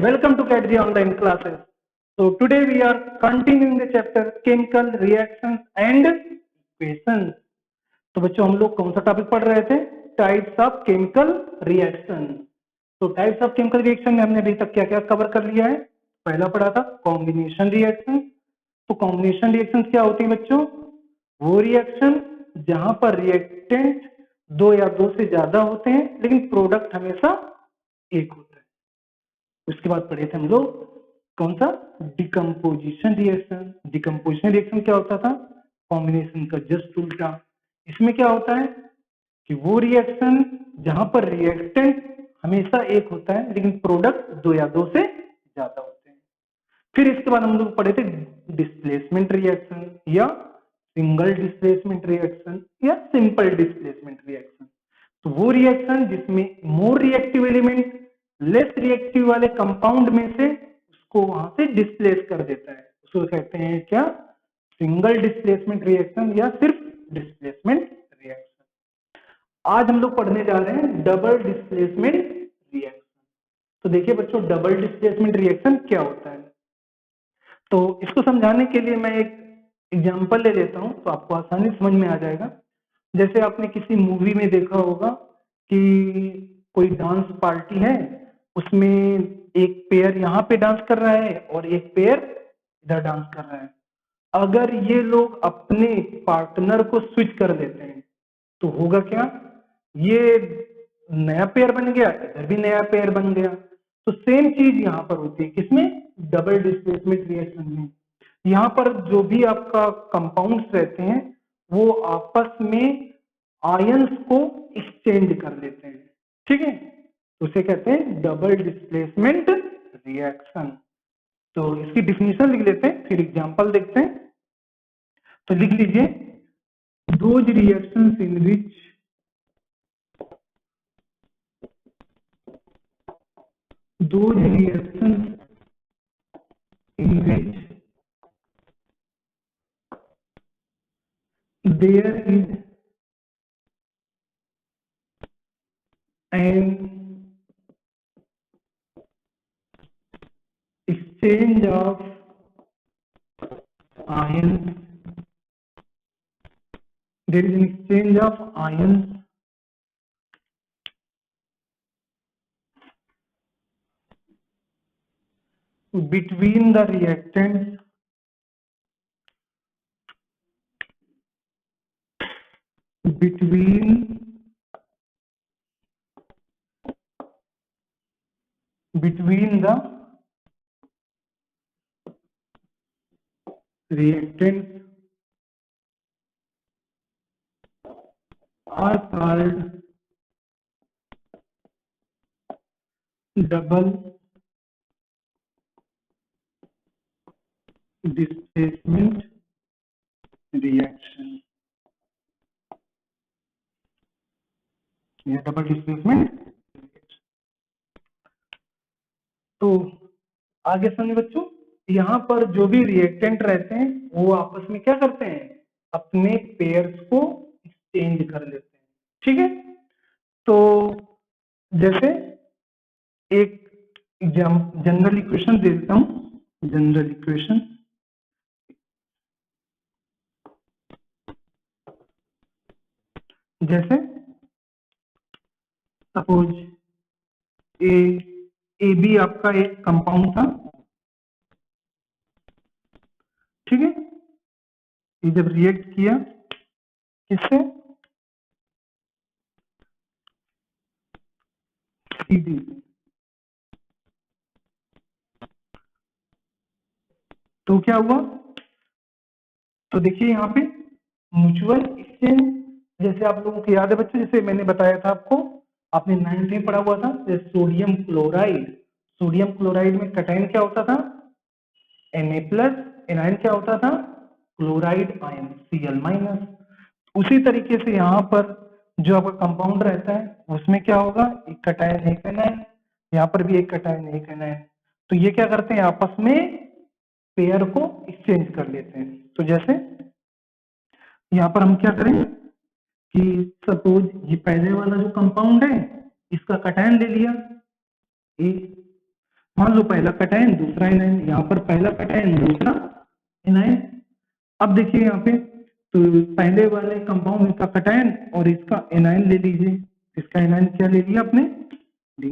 welcome to CATG online classes. So today we are continuing the chapter chemical reactions and equations. तो बच्चों हम लोग कौन सा टॉपिक पढ़ रहे थे? Types of chemical reaction. तो टाइप्स ऑफ केमिकल रिएक्शन में हमने अभी तक क्या क्या कवर कर लिया है? पहला पढ़ा था कॉम्बिनेशन रिएक्शन. तो कॉम्बिनेशन रिएक्शन क्या होती है बच्चों? वो रिएक्शन जहां पर रिएक्टेंट दो या दो से ज्यादा होते हैं लेकिन प्रोडक्ट हमेशा एक होता है. उसके बाद पढ़े थे हम लोग कौन सा? Decomposition reaction. डिकम्पोजिशन रिएक्शन क्या होता था? कॉम्बिनेशन का जस्ट उल्टा. इसमें क्या होता है कि वो रिएक्शन जहां पर रिएक्टेंट हमेशा एक होता है लेकिन प्रोडक्ट दो या दो से ज्यादा होते हैं. फिर इसके बाद हम लोग पढ़े थे डिस्प्लेसमेंट रिएक्शन या सिंगल डिस्प्लेसमेंट रिएक्शन या सिंपल डिस्प्लेसमेंट रिएक्शन. तो वो रिएक्शन जिसमें more reactive element less reactive वाले कंपाउंड में से उसको वहां से डिस्प्लेस कर देता है, उसको कहते हैं क्या? सिंगल डिस्प्लेसमेंट रिएक्शन या सिर्फ डिस्प्लेसमेंट रिएक्शन. आज हम लोग पढ़ने जा रहे हैं डबल डिस्प्लेसमेंट रिएक्शन. तो देखिए बच्चों, डबल डिस्प्लेसमेंट रिएक्शन क्या होता है. तो इसको समझाने के लिए मैं एक एग्जांपल ले लेता हूं तो आपको आसानी समझ में आ जाएगा. जैसे आपने किसी मूवी में देखा होगा कि कोई डांस पार्टी है, उसमें एक पेयर यहाँ पे डांस कर रहा है और एक पेयर इधर डांस कर रहा है. अगर ये लोग अपने पार्टनर को स्विच कर देते हैं तो होगा क्या? ये नया पेयर बन गया, इधर भी नया पेयर बन गया. तो सेम चीज यहाँ पर होती है. किसमें? डबल डिस्प्लेसमेंट रिएक्शन में. यहाँ पर जो भी आपका कंपाउंड्स रहते हैं वो आपस में आयंस को एक्सचेंज कर लेते हैं. ठीक है, उसे कहते हैं डबल डिस्प्लेसमेंट रिएक्शन. तो इसकी डिफिनीशन लिख लेते हैं, फिर एग्जांपल देखते हैं. तो लिख लीजिए, those reactions in which there is an exchange of ions, there is an exchange of ions between the reactants between the reactants are called double displacement reaction. ये डबल डिस्प्लेसमेंट. तो आगे समझिए बच्चों, यहाँ पर जो भी रिएक्टेंट रहते हैं वो आपस में क्या करते हैं? अपने पेयर्स को एक्सचेंज कर लेते हैं. ठीक है, तो जैसे एक जनरल इक्वेशन दे देता हूं. जनरल इक्वेशन जैसे सपोज ए बी आपका एक कंपाउंड था. ठीक है, ये जब रिएक्ट किया किससे? C D. तो क्या हुआ? तो देखिए यहाँ पे म्यूचुअल एक्सचेंज. जैसे आप लोगों को याद है बच्चों, जैसे मैंने बताया था आपको, आपने 9th में पढ़ा हुआ था, जैसे सोडियम क्लोराइड. सोडियम क्लोराइड में कटायन क्या होता था? Na+. एनायन क्या होता था? Chloride ion Cl-. उसी तरीके से यहाँ पर जो आपका कंपाउंड रहता है उसमें क्या होगा? एक कटायन एक एनायन, यहाँ पर भी एक कटायन एक एनायन. तो ये क्या करते हैं? आपस में पेयर को एक्सचेंज कर लेते हैं. तो जैसे यहाँ पर हम क्या करें कि सपोज ये पहले वाला जो कंपाउंड है इसका कटायन ले लिया ए, मान लो पहला कटायन दूसरा एनायन, यहाँ पर पहला कटायन दूसरा एनायन। अब देखिए यहाँ पे तो पहले वाले कंपाउंड का कटायन और इसका एनायन ले लीजिए। इसका एनायन क्या ले लिया आपने, डी।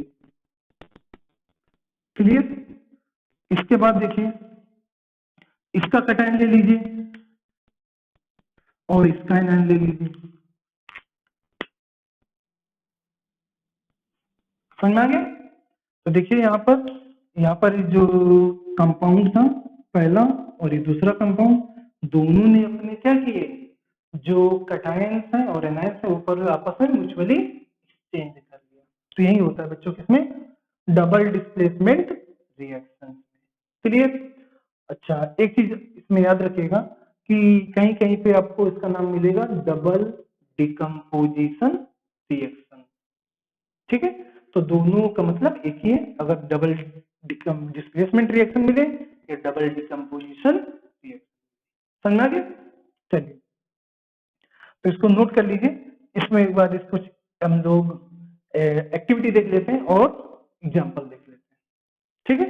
क्लियर। इसके बाद देखिए इसका कटायन ले लीजिए और इसका एनायन ले लीजिए। समझ में आ गया। तो देखिए यहाँ पर जो कंपाउंड था पहला और ये दूसरा कंपाउंड, दोनों ने अपने क्या किए, जो कटायंस हैं और एनायंस हैं ऊपर आपस में म्यूचुअली एक्सचेंज कर लिया। तो यही होता है बच्चों किसमें, डबल डिस्प्लेसमेंट रिएक्शन। क्लियर। अच्छा एक चीज इसमें याद रखिएगा कि कहीं कहीं पे आपको इसका नाम मिलेगा डबल डिकम्पोजिशन रिएक्शन। ठीक है, तो दोनों का मतलब एक ही है, अगर डबल डिस्प्लेसमेंट रिएक्शन मिले या डबल डिकम्पोजिशन रिएक्शन। समझ में आ गया। चलिए तो इसको नोट कर लीजिए। इसमें एक बार इसको हम लोग एक्टिविटी देख लेते हैं और एग्जाम्पल देख लेते हैं। ठीक है,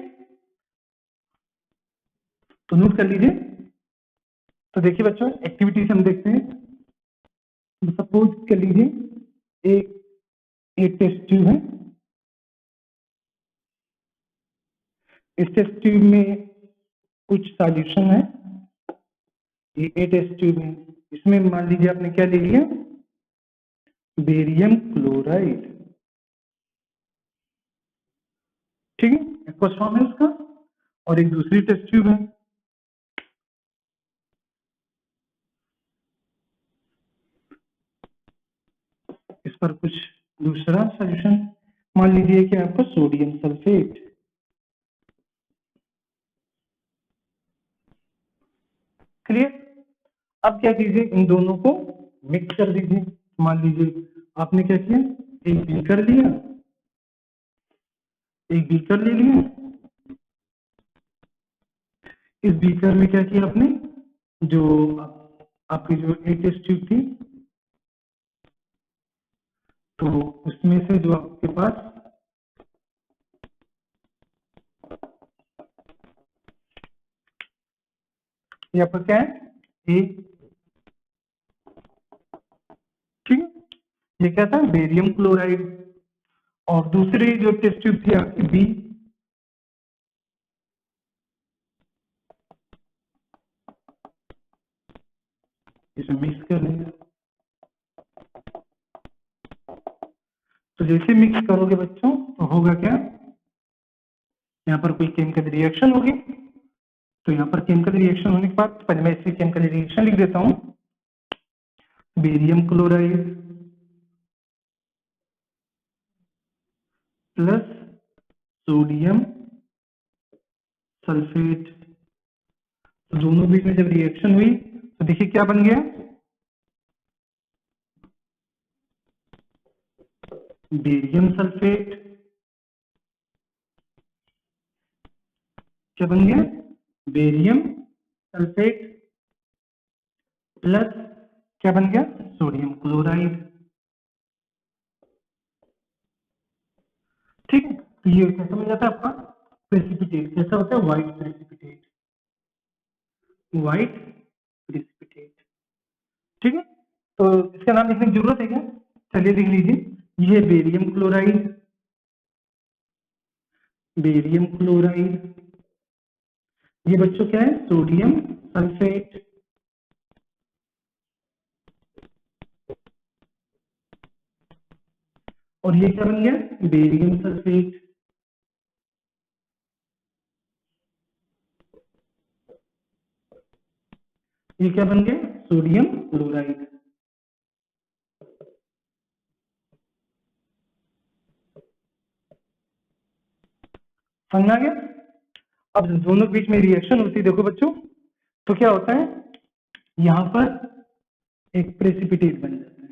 तो नोट कर लीजिए। तो देखिए बच्चों एक्टिविटी से हम देखते हैं। सपोज कर लीजिए एक टेस्ट ट्यूब है। इस टेस्ट ट्यूब में कुछ सॉल्यूशन है। ये टेस्ट ट्यूब है, इसमें मान लीजिए आपने क्या ले लिया, बेरियम क्लोराइड। ठीक है, एक्वस फॉर्म है उसका। और एक दूसरी टेस्ट ट्यूब है, इस पर कुछ दूसरा सॉल्यूशन, मान लीजिए कि आपका सोडियम सल्फेट। क्लियर। अब क्या कीजिए, इन दोनों को मिक्स कर दीजिए। मान लीजिए आपने क्या किया, एक बीकर लिया, एक बीकर ले लिया। इस बीकर में क्या किया आपने, जो आपकी जो एक टेस्ट ट्यूब थी, तो उसमें से जो आपके पास यहाँ पर क्या है, एक, ठीक है, ये क्या था, बेरियम क्लोराइड। और दूसरी जो टेस्ट ट्यूब थी आपकी बी, इसमें मिक्स कर देंगे। तो जैसे मिक्स करोगे बच्चों तो होगा क्या, यहाँ पर कोई केमिकल रिएक्शन होगी। तो यहाँ पर केमिकल रिएक्शन होने के बाद पहले मैं इससे केमिकल रिएक्शन लिख देता हूँ। Barium chloride plus sodium sulphate. तो दोनों बीच में जब रिएक्शन हुई तो देखिए क्या बन गया, बेरियम सल्फेट। क्या बन गया, बेरियम सल्फेट प्लस क्या बन गया, सोडियम क्लोराइड। ठीक है, तो ये कैसा मिल जाता है आपका प्रेसिपिटेट। कैसा होता है, व्हाइट प्रेसिपिटेट, व्हाइट प्रेसिपिटेट। ठीक है, तो इसका नाम लिखने की जरूरत है क्या, चलिए लिख लीजिए। ये बेरियम क्लोराइड, बेरियम क्लोराइड, ये बच्चों क्या है, सोडियम सल्फेट। और ये क्या बन गया, बेरियम सल्फेट। ये क्या बन गया, सोडियम क्लोराइड। समझ में आ गया। अब दोनों के बीच में रिएक्शन होती है देखो बच्चों, तो क्या होता है, यहां पर एक प्रेसिपिटेट बन जाता है।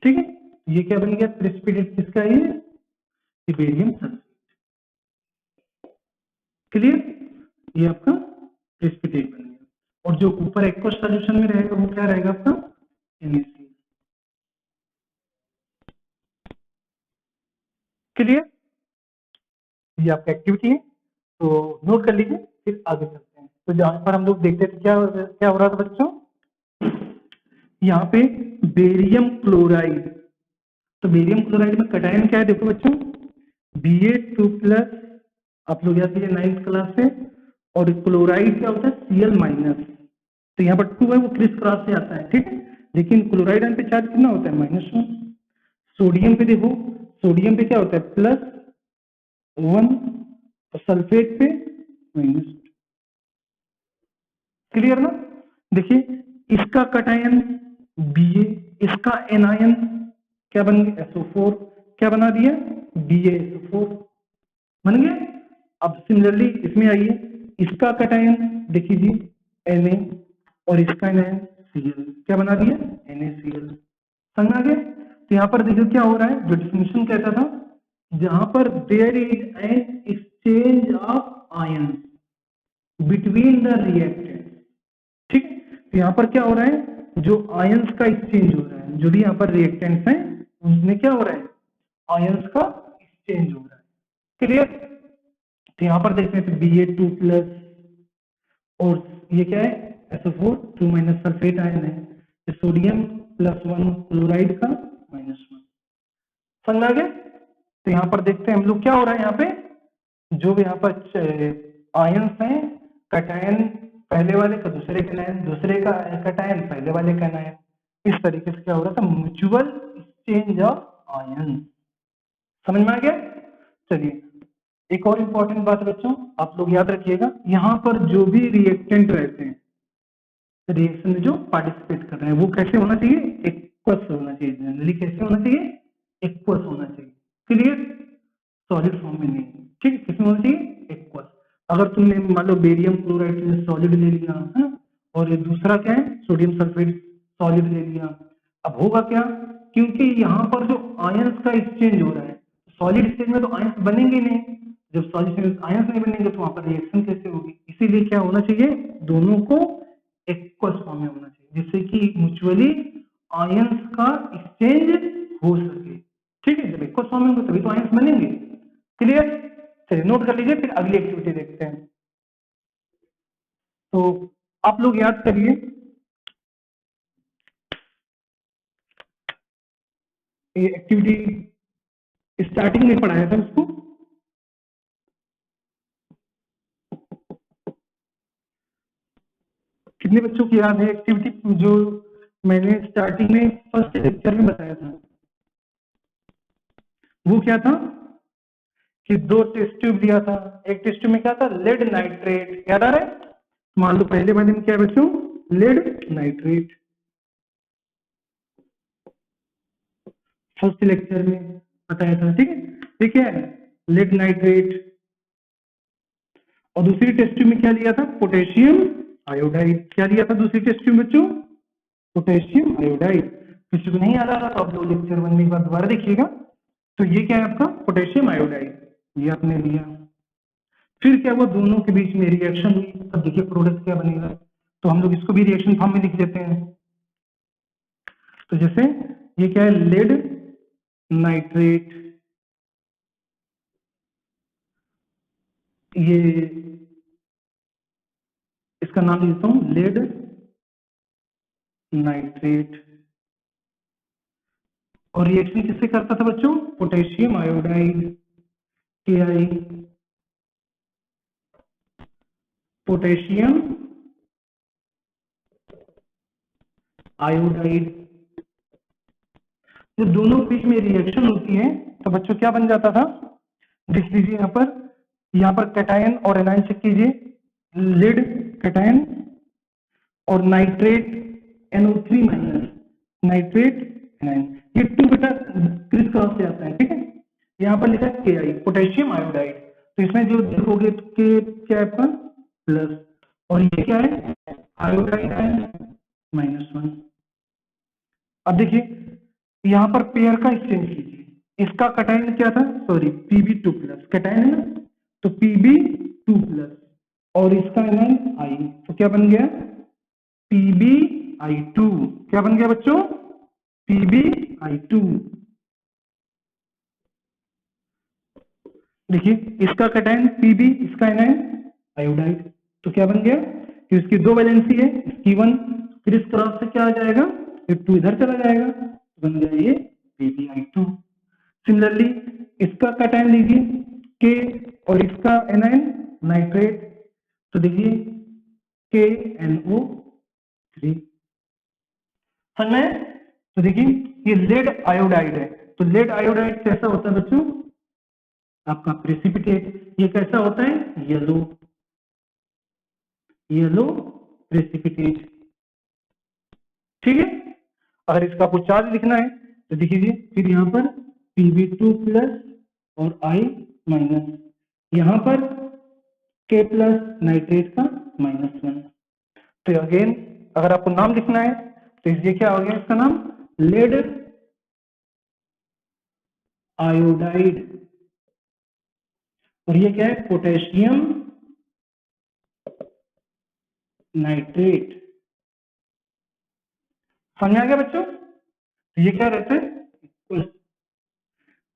ठीक है, ये क्या बन गया, प्रेसिपिटेट किसका है, ये बेरियम सल्फेट। क्लियर, ये आपका प्रेसिपिटेट बन गया। और जो ऊपर एक्वस सॉल्यूशन में रहेगा वो क्या रहेगा आपका, NaCl। क्लियर? ये आपका एक्टिविटी है, तो नोट कर लीजिए, फिर आगे चलते हैं। तो जहां पर हम लोग देखते थे क्या क्या हो रहा था बच्चों, यहाँ पे बेरियम क्लोराइड। तो बेरियम क्लोराइड में कटायन क्या है देखो बच्चों, Ba2+, आप लोग याद कीजिए 9th क्लास से। और क्लोराइड क्या होता है, Cl-। तो यहाँ पर 2 है वो क्रिस क्रॉस से आता है, ठीक है। लेकिन क्लोराइड आयन पे चार्ज कितना होता है, -1। सोडियम पे देखो, सोडियम पे क्या होता है, +1, और सल्फेट पे -2। क्लियर ना? देखिए इसका कटायन Ba, इसका एनायन क्या बन गया, SO4, क्या बना दिया, BaSO4 बन गया। अब सिमिलरली इसमें आइए, इसका कटायन देखिए जी Na, और इसका एनायन Cl, क्या बना दिया, NaCl। समझ आ गया? तो यहाँ पर देखिए क्या हो रहा है, जो डिफिनेशन कहता था, जहां पर there is an exchange of ion between the reactant, ठीक। तो यहाँ पर क्या हो रहा है, जो आयंस का एक्सचेंज हो रहा है, जो भी यहाँ पर रिएक्टेंट्स हैं उनमें क्या हो रहा है, आयंस का एक्सचेंज हो रहा है। क्लियर? तो यहाँ पर देखते हैं Ba2+, और ये क्या है, SO4, 2- सल्फेट आयन है, तो सोडियम +1, क्लोराइड का -1। समझ आ गया? तो यहाँ पर देखते हैं हम लोग क्या हो रहा है, यहाँ पे जो भी यहाँ पर आयंस हैं, कटायन पहले वाले का दूसरे का आयन, दूसरे का कटायन पहले वाले का आयन, इस तरीके से क्या हो रहा था, म्यूचुअल एक्सचेंज ऑफ आयन। समझ में आ गया? चलिए एक और इंपॉर्टेंट बात बच्चों, आप लोग याद रखिएगा, यहाँ पर जो भी रिएक्टेंट रहते हैं, रिएक्शन में जो पार्टिसिपेट कर रहे हैं, वो कैसे होना चाहिए, एक्वस होना चाहिए। जनरली कैसे होना चाहिए, एक्वस होना चाहिए। क्लियर? सॉलिड फॉर्म में नहीं, ठीक है, किसमें होना चाहिए, एक्वस। अगर तुमने मान लो बेरियम क्लोराइड सॉलिड ले लिया है, और ये दूसरा क्या है, सोडियम सल्फेट सॉलिड ले लिया, अब होगा क्या, क्योंकि यहाँ पर जो आयंस का एक्सचेंज हो रहा है, सॉलिड स्टेट में तो आयंस बनेंगे नहीं, जब सॉलिड स्टेट में आयंस नहीं बनेंगे तो वहां पर रिएक्शन कैसे होगी, इसीलिए क्या होना चाहिए, दोनों को एक्वस फॉर्म में होना चाहिए, जिससे कि म्यूचुअली आयंस का एक्सचेंज हो सके। ठीक है, जब एक्वस फॉर्म में होंगे तभी तो आयंस बनेंगे। क्लियर? चलिए नोट कर लीजिए, फिर अगली एक्टिविटी देखते हैं। तो आप लोग याद करिए, ये एक्टिविटी स्टार्टिंग में पढ़ाया था उसको, कितने बच्चों की याद है एक्टिविटी जो मैंने स्टार्टिंग में फर्स्ट लेक्चर में बताया था? वो क्या था कि 2 टेस्ट ट्यूब लिया था, एक टेस्ट ट्यूब में क्या था, लेड नाइट्रेट, याद आ रहा है? मान लो पहले वाले में क्या है बच्चों, लेड नाइट्रेट, फर्स्ट लेक्चर में बताया था, ठीक है। ठीक है, लेड नाइट्रेट। और दूसरी टेस्ट ट्यूब में क्या लिया था, पोटेशियम आयोडाइड। क्या लिया था दूसरी टेस्ट ट्यूब बच्चों, पोटेशियम आयोडाइड। किसी को नहीं याद आ रहा तो आप लोग लेक्चर 1 में एक बार दोबारा देखिएगा। तो ये क्या है आपका, पोटेशियम आयोडाइड, ये आपने लिया। फिर क्या हुआ, दोनों के बीच में रिएक्शन हुई, अब देखिए प्रोडक्ट क्या बनेगा। तो हम लोग इसको भी रिएक्शन फॉर्म में लिख देते हैं। तो जैसे ये क्या है, लेड नाइट्रेट, ये इसका नाम लिखता हूं लेड नाइट्रेट। और रिएक्शन किससे करता था बच्चों, potassium iodide, KI, potassium iodide. जब दोनों के बीच में रिएक्शन होती है तो बच्चों क्या बन जाता था, देख लीजिए यहाँ पर कैटायन और एनायन चेक कीजिए, लेड कैटायन और नाइट्रेट NO3-, नाइट्रेट एनायन, ये 2 बेटा क्रिस क्रॉस से आता है, ठीक है। यहाँ पर लिखा है KI, पोटेशियम आयोडाइड। तो इसमें जो देखोगे तो के क्या है आपका, प्लस, और ये क्या है, आयोडाइड आयन -1। अब देखिए यहाँ पर पेयर का एक्सचेंज कीजिए, इसका कटायन क्या था, सॉरी Pb2+, कटायन है ना, तो Pb2+, और इसका एनायन I, तो क्या बन गया, PbI2। क्या बन गया बच्चों, PbI2। देखिए इसका कैटायन Pb, इसका एनायन आयोडाइड। तो क्या बन गया कि इसकी दो वैलेंसी है, इसकी 1, फिर इस क्रॉस से क्या आ जाएगा, फिर 2 इधर चला जाएगा, तो बन गया ये PbI2। सिमिलरली इसका कैटायन लीजिए K और इसका एनायन नाइट्रेट, तो देखिए KNO3। समझ में? तो देखिए ये लेड आयोडाइड है, तो लेड आयोडाइड कैसा होता है बच्चों, आपका प्रेसिपिटेट। ये कैसा होता है, येलो, येलो प्रेसिपिटेट। ठीक है, अगर इसका आपको चार्ज लिखना है तो देखिए फिर यहाँ पर Pb2 प्लस और I माइनस, यहाँ पर K प्लस नाइट्रेट का -1। तो अगेन अगर आपको नाम लिखना है तो ये क्या हो गया, इसका नाम लेड आयोडाइड, और ये क्या है, पोटेशियम नाइट्रेट। समझ आ गया बच्चों? तो ये क्या रहता है,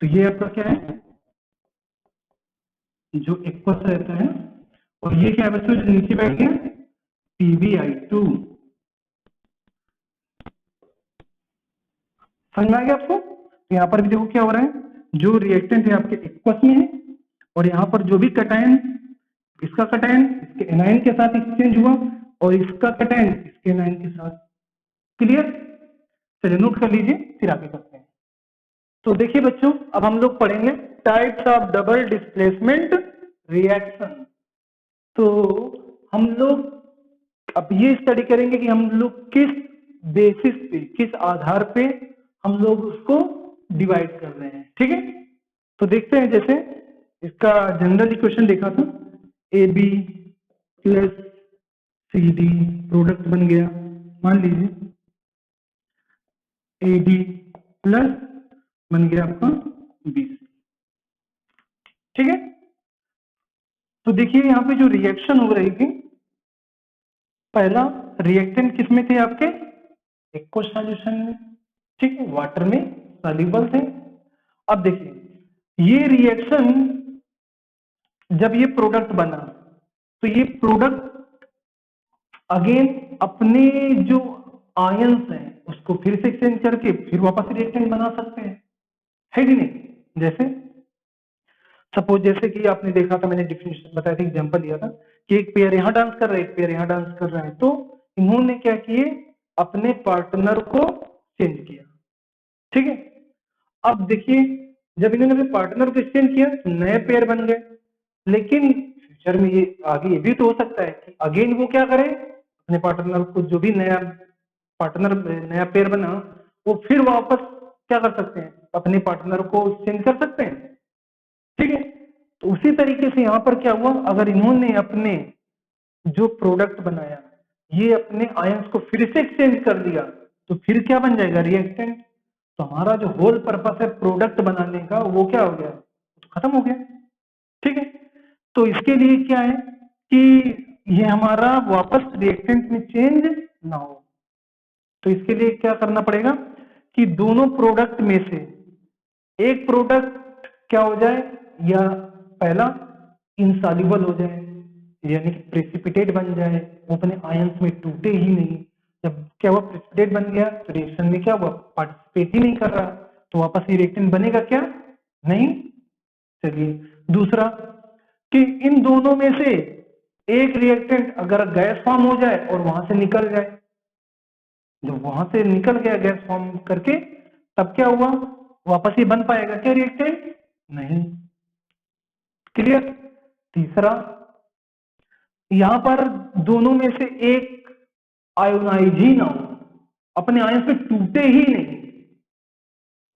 तो ये आपका क्या है, जो एक्वस रहता है, और ये क्या है बच्चों, जो नीचे बैठ गया PbI2। समझ में आ गया आपको? तो यहाँ पर भी देखो क्या हो रहा है, जो रिएक्टेंट है आपके एक्वस में है, और यहाँ पर जो भी कैटायन, इसका कैटायन इसके एनायन के साथ एक्सचेंज हुआ, और इसका कैटायन इसके एनायन के साथ। क्लियर? चलिए नोट कर लीजिए, फिर आगे करते हैं। तो देखिए बच्चों, अब हम लोग पढ़ेंगे types of double displacement reaction. तो हम लोग अब ये स्टडी करेंगे कि हम लोग किस बेसिस पे, किस आधार पे हम लोग उसको डिवाइड कर रहे हैं। ठीक है, तो देखते हैं, जैसे इसका जनरल इक्वेशन देखा था, AB प्लस CD प्रोडक्ट बन गया, मान लीजिए AD प्लस बन गया आपका BC। ठीक है, तो देखिए यहाँ पे जो रिएक्शन हो रही थी, पहला रिएक्टेंट किसमें थे आपके, एक्वस सॉल्यूशन में, ठीक है, वाटर में सॉल्युबल थे। अब देखिए ये रिएक्शन, जब ये प्रोडक्ट बना, तो ये प्रोडक्ट अगेन अपने जो आयंस हैं उसको फिर से एक्सचेंज करके फिर वापस रिएक्टेंट बना सकते हैं, है कि नहीं। जैसे सपोज जैसे कि आपने देखा था, मैंने डिफिनेशन बताया था, एग्जांपल दिया था कि एक पेयर यहां डांस कर रहा है, एक पेयर यहां डांस कर रहा है, तो इन्होंने क्या किए, अपने पार्टनर को चेंज किया। ठीक है, अब देखिए जब इन्होंने अपने पार्टनर को एक्सचेंज किया तो नए पेयर बन गए, लेकिन फ्यूचर में ये आगे ये भी तो हो सकता है कि अगेन वो क्या करे, अपने पार्टनर को, जो भी नया पार्टनर, नया पेयर बना, वो फिर वापस क्या कर सकते हैं, अपने पार्टनर को चेंज कर सकते हैं। ठीक है, तो उसी तरीके से यहां पर क्या हुआ, अगर इन्होंने अपने जो प्रोडक्ट बनाया, ये अपने आयंस को फिर से एक्सचेंज कर दिया, तो फिर क्या बन जाएगा, रिएक्टेंट। तो हमारा जो होल पर्पस है प्रोडक्ट बनाने का, वो क्या हो गया, तो खत्म हो गया। ठीक है, तो इसके लिए क्या है कि ये हमारा वापस रिएक्टेंट में चेंज ना हो, तो इसके लिए क्या करना पड़ेगा कि दोनों प्रोडक्ट में से एक प्रोडक्ट क्या हो जाए, या पहला इंसॉल्युबल हो जाए, यानी कि प्रेसिपिटेट बन जाए, वो अपने आयंस में टूटे ही नहीं। जब क्या हुआ, प्रेसिपिटेट बन गया तो रिएक्शन में क्या हुआ, पार्टिसिपेट ही नहीं कर रहा, तो वापस ये रिएक्टेंट बनेगा क्या, नहीं। चलिए दूसरा, कि इन दोनों में से एक रिएक्टेंट अगर गैस फॉर्म हो जाए और वहां से निकल जाए, जब वहां से निकल गया गैस फॉर्म करके, तब क्या हुआ, वापस ये बन पाएगा क्या रिएक्टेंट, नहीं। क्लियर? तीसरा, यहां पर दोनों में से एक आयोनाइज ही ना हो, अपने आयन से टूटे ही नहीं,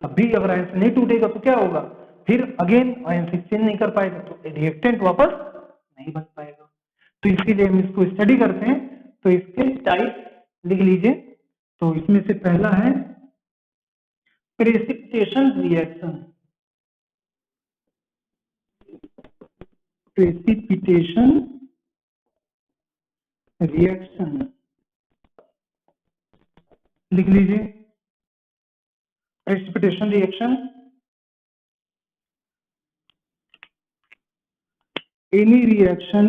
तभी अगर आयन से नहीं टूटेगा तो क्या होगा, फिर अगेन आयन से चेंज नहीं कर पाएगा, तो रिएक्टेंट वापस नहीं बन पाएगा। तो इसीलिए हम इसको स्टडी करते हैं। तो इसके टाइप लिख लीजिए, तो इसमें से पहला है प्रेसिपिटेशन रिएक्शन। प्रेसिपिटेशन रिएक्शन लिख लीजिए, precipitation reaction. any reaction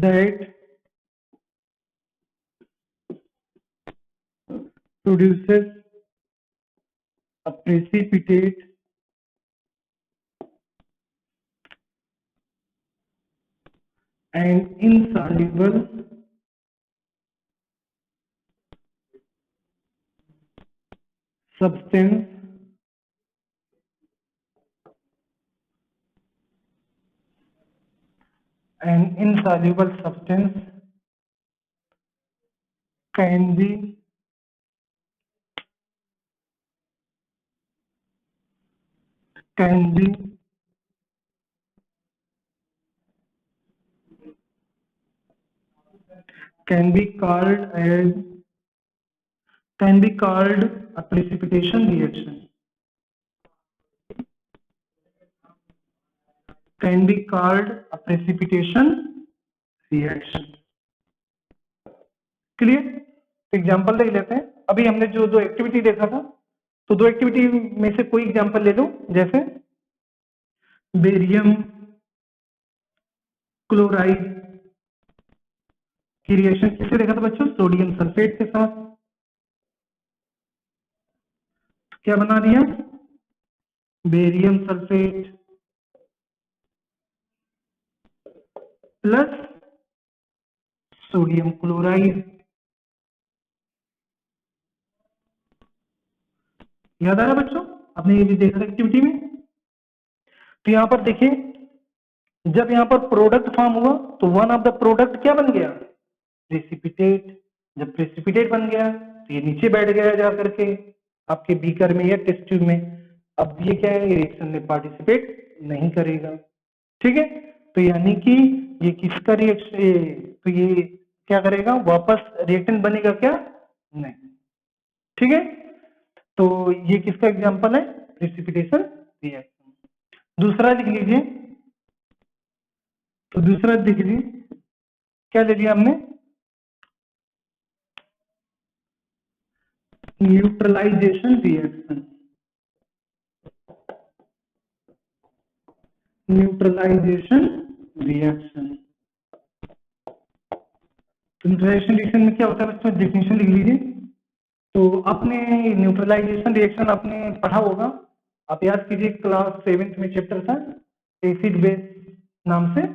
that produces a precipitate and insoluble substance can be can be can be called as can be called a precipitation reaction, can be called a precipitation reaction. Clear? Example ले लेते हैं। अभी हमने जो दो activity देखा था, तो दो एक्टिविटी में से कोई एग्जांपल ले लो, जैसे बेरियम क्लोराइड की रिएक्शन किससे देखा था बच्चों? सोडियम सल्फेट के साथ। क्या बना दिया? Barium sulphate plus sodium chloride. याद आ रहा बच्चों? आपने ये भी देखा था एक्टिविटी में। तो यहां पर देखिए, जब यहां पर प्रोडक्ट फॉर्म हुआ तो वन ऑफ द प्रोडक्ट क्या बन गया? प्रेसिपिटेट। जब प्रेसिपिटेट बन गया तो ये नीचे बैठ गया जा करके आपके बीकर में या टेस्ट ट्यूब में। अब ये क्या है? रिएक्शन में पार्टिसिपेट नहीं करेगा। ठीक है, तो यानी कि ये किसका रिएक्शन? तो ये क्या करेगा? वापस रिएक्टेंट बनेगा क्या? नहीं। ठीक है, तो ये किसका एग्जांपल है? Precipitation reaction. दूसरा लिख लीजिए, तो दूसरा लिख लीजिए, क्या ले लिया हमने? Neutralisation reaction. Neutralisation reaction. तो न्यूट्रलाइजेशन रिएक्शन में क्या होता है बच्चों? डेफिनेशन लिख लीजिए। तो आपने न्यूट्रलाइजेशन रिएक्शन आपने पढ़ा होगा, आप याद कीजिए, क्लास 7th में चैप्टर था एसिड बेस नाम से,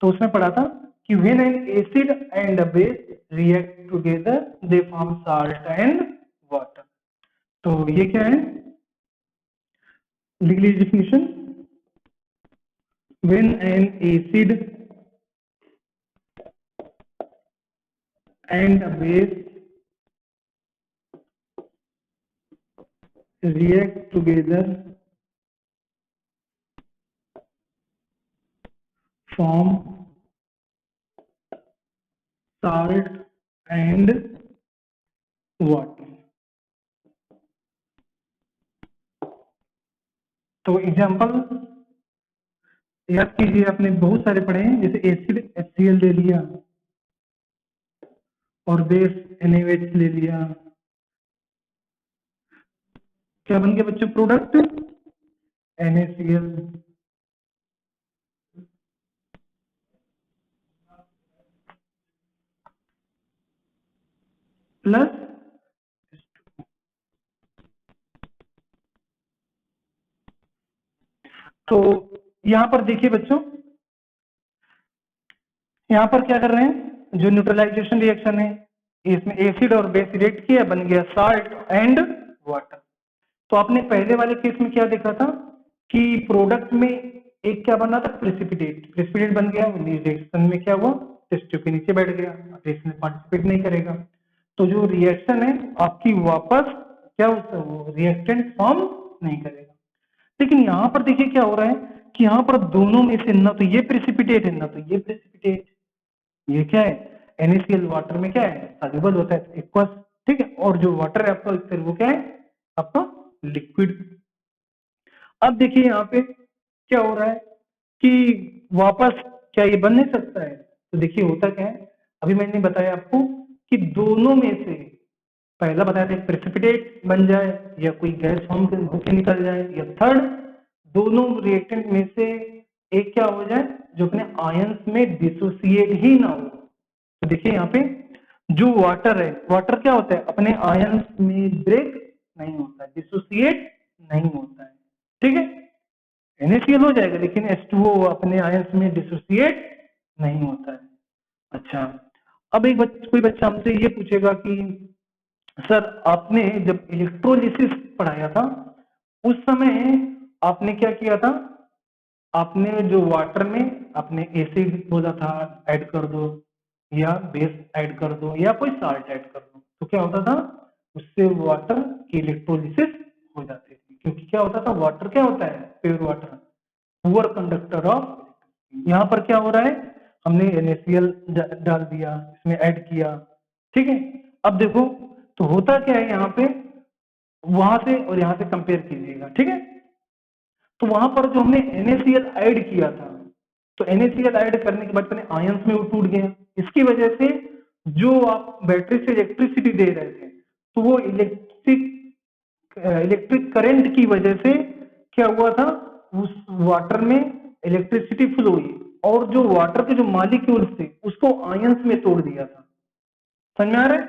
तो उसमें पढ़ा था कि when an acid and a base react together they form salt and water. तो ये क्या है? लिख लीजिए definition. When an acid and a base react together form salt and water। तो एग्जांपल याद कीजिए, आपने बहुत सारे पढ़े हैं, जैसे एसिड HCl ले लिया और बेस NaOH ले लिया। क्या बन गया बच्चों? Product NaCl plus. तो यहां पर देखिए बच्चों, यहां पर क्या कर रहे हैं? जो न्यूट्रलाइजेशन रिएक्शन है, इसमें एसिड और बेस रिएक्ट किया, बन गया साल्ट एंड वाटर। तो आपने पहले वाले केस में क्या देखा था कि प्रोडक्ट में एक क्या बना था? प्रेसिपिटेट। प्रेसिपिटेट बन गया, रिएक्शन में क्या हुआ? टेस्ट ट्यूब के नीचे बैठ गया, रिएक्शन में पार्टिसिपेट नहीं करेगा। तो जो रिएक्शन है आपकी वापस क्या रिएक्टेंट फॉर्म नहीं करेगा। लेकिन यहाँ पर देखिए क्या हो रहा है कि यहाँ पर दोनों में से ना तो ये प्रेसिपिटेट है ना तो ये प्रेसिपिटेट। ये क्या है? NaCl वाटर में क्या है? सॉल्युबल होता है, एक्वस। ठीक है, और जो वाटर है आपका फिर वो क्या है? आपका लिक्विड। अब देखिए यहाँ पे क्या हो रहा है कि वापस क्या ये बन नहीं सकता है? तो देखिए होता क्या है, अभी मैंने बताया आपको कि दोनों में से पहला बताया था प्रेसिपिटेट बन जाए या कोई गैस फॉर्म के होके निकल जाए, या थर्ड दोनों रिएक्टेंट में से एक क्या हो जाए जो अपने आयंस में डिसोसिएट ही ना हो। तो देखिए यहाँ पे जो वाटर है, वाटर क्या होता है अपने आयंस में ब्रेक नहीं होता है, डिसोसिएट नहीं होता है, ठीक है। NaCl हो जाएगा लेकिन H2O अपने आयंस में डिसोसिएट नहीं होता है। अच्छा, अब कोई बच्चा हमसे ये पूछेगा कि सर आपने जब इलेक्ट्रोलिसिस पढ़ाया था उस समय आपने क्या किया था, आपने जो वाटर में आपने एसिड बोला था ऐड कर दो या बेस ऐड कर दो या कोई साल्ट ऐड कर दो, तो क्या होता था उससे वाटर की इलेक्ट्रोलिसिस हो जाती थी, क्योंकि क्या होता था वाटर क्या होता है pure water poor conductor of. यहाँ पर क्या हो रहा है हमने NaCl डाल दिया इसमें ऐड किया, ठीक है। अब देखो तो होता क्या है यहाँ पे, वहां से और यहाँ से कंपेयर कीजिएगा, ठीक है। तो वहां पर जो हमने NaCl ऐड किया था, तो NaCl ऐड करने के बाद अपने आयंस में वो टूट गया, इसकी वजह से जो आप बैटरी से इलेक्ट्रिसिटी दे रहे थे तो वो इलेक्ट्रिक करंट की वजह से क्या हुआ था उस वाटर में इलेक्ट्रिसिटी फ्लो हुई और जो वाटर के जो मॉलिक्यूल्स थे उसको आयंस में तोड़ दिया था, समझ में आ रहा है।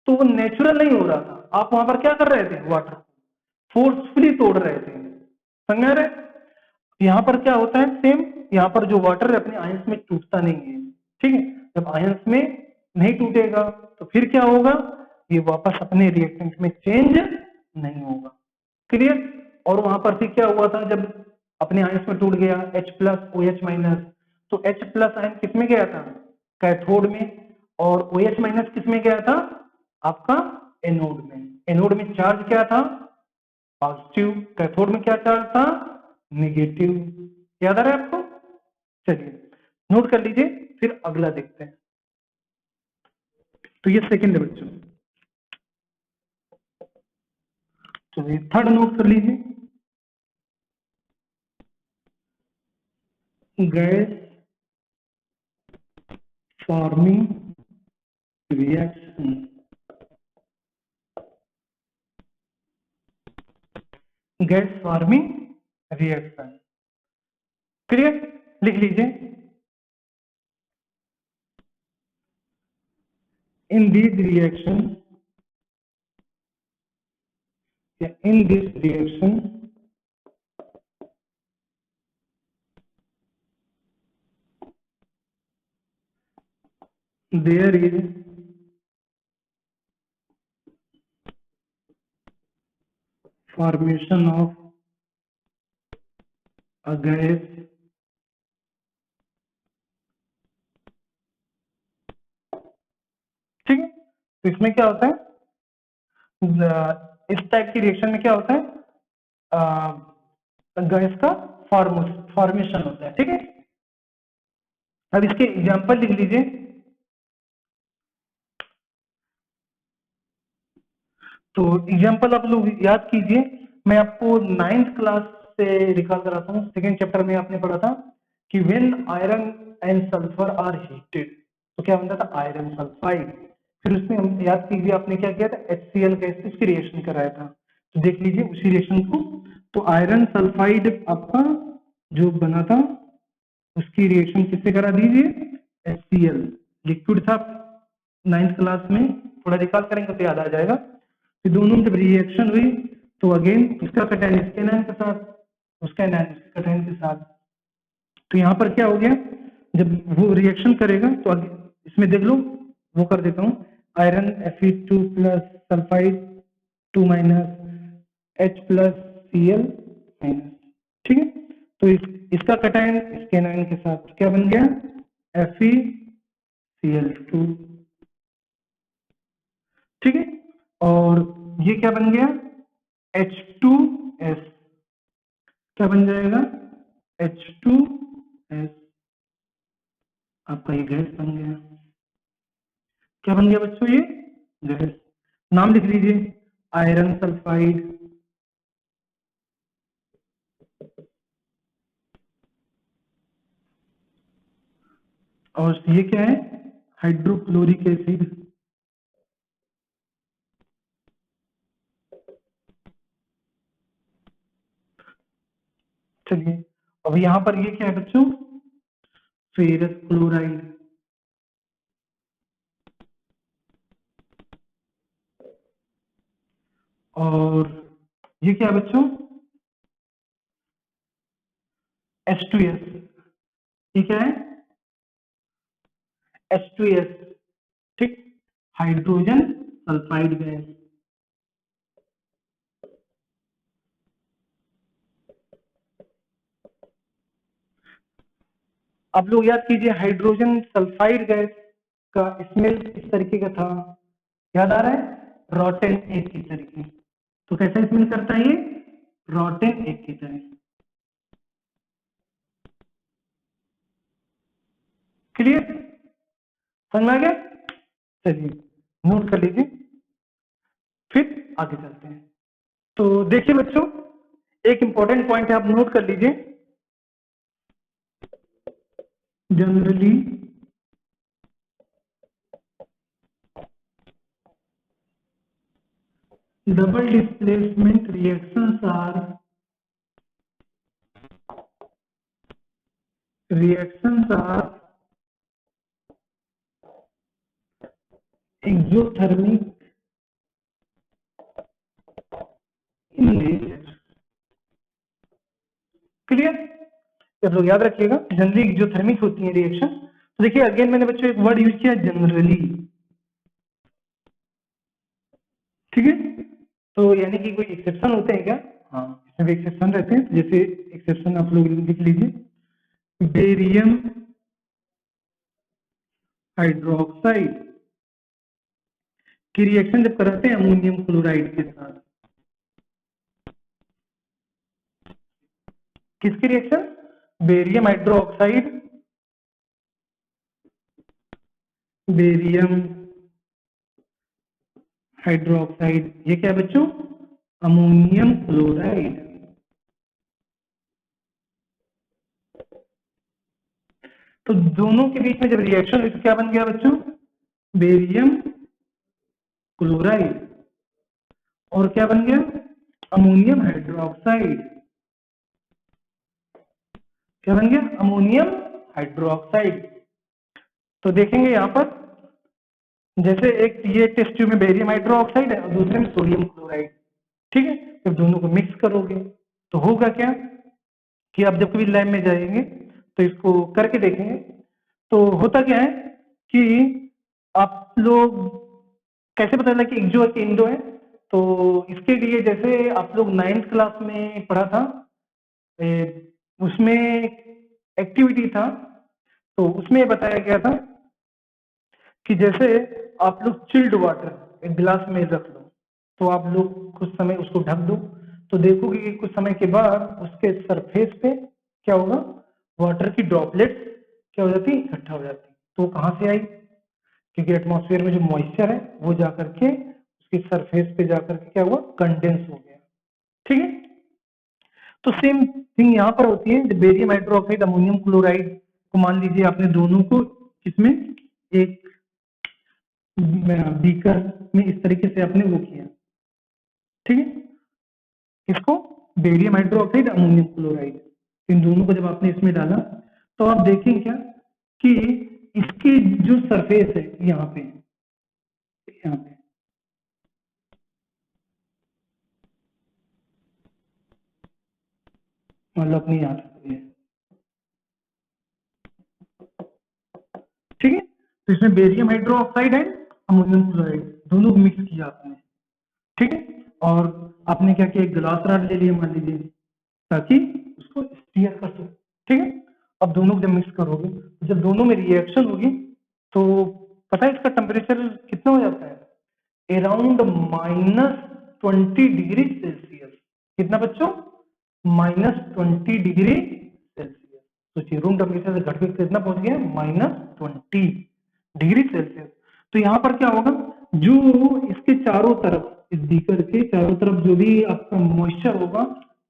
तो वो नेचुरल नहीं हो रहा था, आप वहां पर क्या कर रहे थे वाटर फोर्सफुली तोड़ रहे थे, समझ में आ रहा है। यहाँ पर क्या होता है सेम, यहाँ पर जो वाटर है अपने आयंस में टूटता नहीं है, ठीक है। जब आयंस में नहीं टूटेगा तो फिर क्या होगा, ये वापस अपने रिएक्टेंट में चेंज नहीं होगा, क्लियर। और वहां पर फिर क्या हुआ था जब अपने आयंस में टूट गया H प्लस OH माइनस, तो H प्लस आयन किस में गया था कैथोड में और OH माइनस किस में गया था आपका एनोड में। एनोड में चार्ज क्या था पॉजिटिव, कैथोड में क्या चार्ज था नेगेटिव, याद आ रहा है आपको। चलिए नोट कर लीजिए फिर अगला देखते हैं। तो ये सेकंड है बच्चों, चलिए थर्ड नोट कर लीजिए, gas forming reaction, gas forming reaction, clear, लिख लीजिए। इन दिस रिएक्शन या in this reaction there is formation of a gas ठीक है। तो इसमें क्या होता है इस टाइप की रिएक्शन में क्या होता है गैस का फॉर्मेशन होता है, ठीक है। अब इसके एग्जांपल लिख लीजिए। तो एग्जांपल आप लोग याद कीजिए, मैं आपको 9th क्लास से रिकॉल कराता हूँ, सेकेंड चैप्टर में आपने पढ़ा था कि when iron and sulphur are heated तो क्या बनता था आयरन सल्फाइड, फिर उसमें हम याद कीजिए आपने क्या किया था HCl गैस इसकी रिएक्शन कराया था, तो देख लीजिए उसी रिएक्शन को। तो आयरन सल्फाइड आपका जो बना था उसकी रिएक्शन किससे करा दीजिए HCl, लिक्विड था 9th क्लास में, थोड़ा रिकॉल करेंगे तो याद आ जाएगा। फिर दोनों में जब रिएक्शन हुई तो अगेन इसका कटायन इसके एनायन के साथ, उसका एनायन इसके कटायन के साथ, तो यहाँ पर क्या हो गया जब वो रिएक्शन करेगा तो इसमें देख लो वो कर देता हूँ iron Fe2 plus sulphide 2 minus H plus Cl minus, ठीक है। तो इसका कटायन इसके एनायन के साथ क्या बन गया FeCl2, ठीक है। और ये क्या बन गया H2S, क्या बन जाएगा H2S, आपका ये गैस बन गया, क्या बन गया बच्चों ये गैस। नाम लिख लीजिए आयरन सल्फाइड और ये क्या है हाइड्रोक्लोरिक एसिड, चलिए अब यहाँ पर ये क्या है बच्चों, फेरस क्लोराइड। और ये क्या है बच्चों, H2S। ये क्या है, H2S, ठीक, हाइड्रोजन सल्फाइड गैस। आप लोग याद कीजिए, हाइड्रोजन सल्फाइड गैस का स्मेल किस तरीके का था, याद आ रहा है, रॉटेन एग की तरीके। तो कैसा स्मेल करता है ये, रॉटेन एग की तरह। क्लियर, समझ में आ गया। चलिए नोट कर लीजिए, फिर आगे चलते हैं। तो देखिए बच्चों, एक इंपॉर्टेंट पॉइंट है, आप नोट कर लीजिए। Generally double displacement reactions are exothermic in nature। Clear, सब लोग याद रखिएगा, जनरली एक्सोथर्मिक होती है रिएक्शन। तो देखिए अगेन मैंने बच्चों एक वर्ड यूज किया, जनरली, ठीक है। तो यानी कि कोई एक्सेप्शन होते हैं क्या, हाँ इसमें भी एक्सेप्शन रहते हैं। जैसे एक्सेप्शन आप लोग लिख लीजिए, बेरियम हाइड्रोक्साइड की रिएक्शन जब कराते हैं अमोनियम क्लोराइड के साथ, किसकी reaction, barium hydroxide, barium hydroxide, ये क्या है बच्चों, अमोनियम क्लोराइड। तो दोनों के बीच में जब रिएक्शन हुई तो क्या बन गया बच्चों, बेरियम क्लोराइड, और क्या बन गया, अमोनियम हाइड्रोक्साइड। क्या बन गया, अमोनियम हाइड्रोक्साइड। तो देखेंगे यहां पर, जैसे एक ये टेस्ट ट्यूब में बेरियम हाइड्रोक्साइड है और दूसरे में सोडियम क्लोराइड, ठीक है। जब दोनों को मिक्स करोगे तो होगा क्या, कि आप जब कभी लैब में जाएंगे तो इसको करके देखेंगे। तो होता क्या है कि आप लोग कैसे पता चला कि एक्सो है कि इंडो है, तो इसके लिए जैसे आप लोग 9th क्लास में पढ़ा था, उसमें एक्टिविटी था, तो उसमें बताया गया था कि जैसे आप लोग चिल्ड वाटर एक गिलास में रख लो, तो आप लोग कुछ समय उसको ढक दो, तो देखोगे कि कुछ समय के बाद उसके सरफेस पे क्या होगा, वाटर की ड्रॉपलेट्स क्या हो जाती, इकट्ठा हो जाती। तो कहाँ से आई, क्योंकि एटमॉस्फेयर में जो मॉइस्चर है वो जाकर के उसकी सरफेस पे जाकर के क्या हुआ, कंडेंस हो गया, ठीक है। तो सेम थिंग यहाँ पर होती है, बेरियम हाइड्रोक्साइड अमोनियम क्लोराइड को मान लीजिए आपने दोनों को किसमें, एक बीकर में इस तरीके से आपने वो किया, ठीक है। इसको बेरियम हाइड्रोक्साइड अमोनियम क्लोराइड, इन दोनों को जब आपने इसमें डाला तो आप देखें क्या कि इसकी जो सरफेस है यहाँ पे, यहाँ पे मतलब अपनी यहाँ पे, ठीक है। तो इसमें बेरियम हाइड्रोक्साइड है, अमोनियम क्लोराइड, दोनों को मिक्स किया आपने, ठीक है। और आपने क्या किया, एक गिलास रॉड ले लिया मान लीजिए, ताकि उसको स्टीयर कर सको, ठीक है। अब दोनों को जब मिक्स करोगे, जब दोनों में रिएक्शन होगी तो पता है इसका टेम्परेचर कितना हो जाता है, अराउंड -20 डिग्री सेल्सियस। कितना बच्चों, -20 डिग्री सेल्सियस। सोचिए रूम टेम्परेचर से घट के कितना पहुंच गया, -20 डिग्री सेल्सियस। तो यहाँ पर क्या होगा, जो इसके चारों तरफ, इस बीकर के चारों तरफ जो भी आपका मॉइस्चर होगा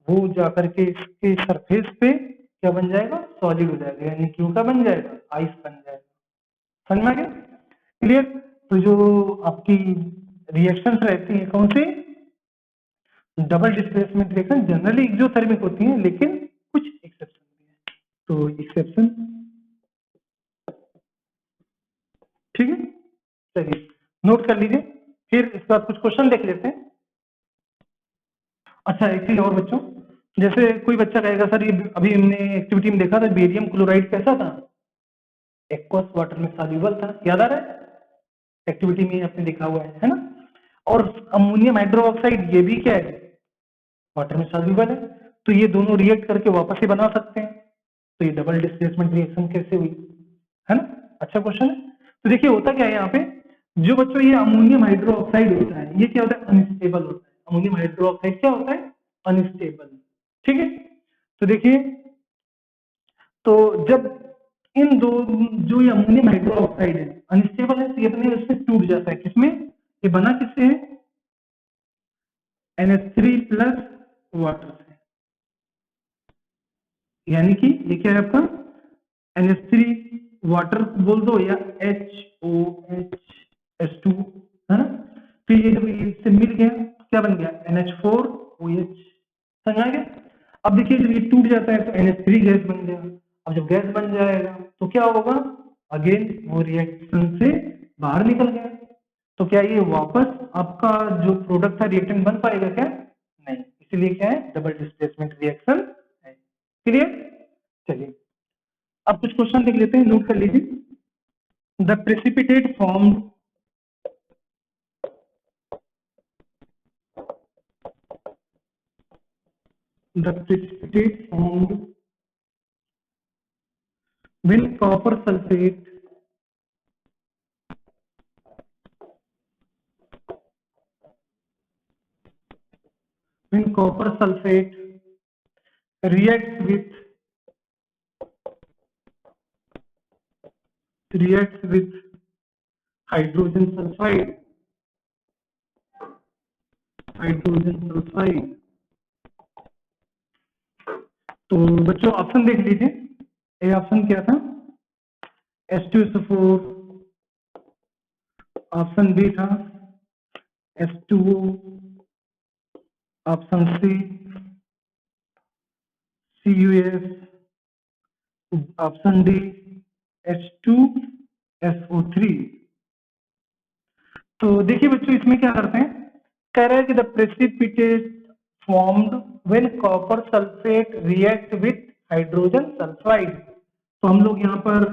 वो जाकर के इसके सरफेस पे क्या बन जाएगा, सॉलिड हो जाएगा, यानी क्यों का बन जाएगा, आइस बन जाएगा। समझ में आ गया, क्लियर। तो जो आपकी रिएक्शंस रहती हैं कौन सी, double displacement reaction generally exothermic होती हैं, लेकिन कुछ तो एक्सेप्शन, ठीक है। चलिए नोट कर लीजिए, फिर इसके बाद कुछ क्वेश्चन देख लेते हैं। अच्छा एक चीज और बच्चों, जैसे कोई बच्चा कहेगा सर ये अभी हमने एक्टिविटी में देखा था बेरियम क्लोराइड कैसा था, एक्वस वाटर में सॉल्युबल था, याद आ रहा है, एक्टिविटी में आपने देखा हुआ है ना। और अमोनियम हाइड्रोक्साइड ये भी क्या है, वाटर में सॉल्युबल है, तो ये दोनों रिएक्ट करके वापस से बना सकते हैं। तो ये डबल डिस्प्लेसमेंट रिएक्शन कैसे हुई, है ना। अच्छा क्वेश्चन है। तो देखिए होता क्या है यहाँ पे, जो बच्चों ये अमोनियम हाइड्रोक्साइड होता है ये क्या होता है, अनस्टेबल होता है। अमोनियम हाइड्रोक्साइड क्या होता है, अनस्टेबल, ठीक है। तो देखिए, तो जब इन दो, जो ये अमोनियम हाइड्रोक्साइड है अनस्टेबल है, तो ये अपने उसमें टूट जाता है, किसमें, ये बना किससे है, NH3 प्लस वाटर से, यानी कि ये क्या है आपका NH3 वाटर बोल दो या HOHS2, है ना। तो ये जब इससे मिल गया क्या बन गया, NH4OH, समझ आ गया। अब देखिए जब ये टूट जाता है तो NH3 गैस बन गया। अब जब गैस बन जाएगा तो क्या होगा, अगेन वो रिएक्शन से बाहर निकल गया, तो क्या ये वापस आपका जो प्रोडक्ट था रिएक्टेंट बन पाएगा क्या, नहीं, इसलिए क्या है, डबल डिस्प्लेसमेंट रिएक्शन है। क्लियर। चलिए अब कुछ क्वेश्चन देख लेते हैं, नोट कर लीजिए। The precipitate formed when copper sulfate reacts with hydrogen sulfide, तो बच्चों ऑप्शन देख लीजिए। ए ऑप्शन क्या था, H2SO4, ऑप्शन बी था H2O, option C CuS, option D H2SO3। तो देखिए बच्चों इसमें क्या करते हैं, कह रहा है कि the precipitate formed when copper sulphate react with hydrogen sulphide. तो हम लोग यहाँ पर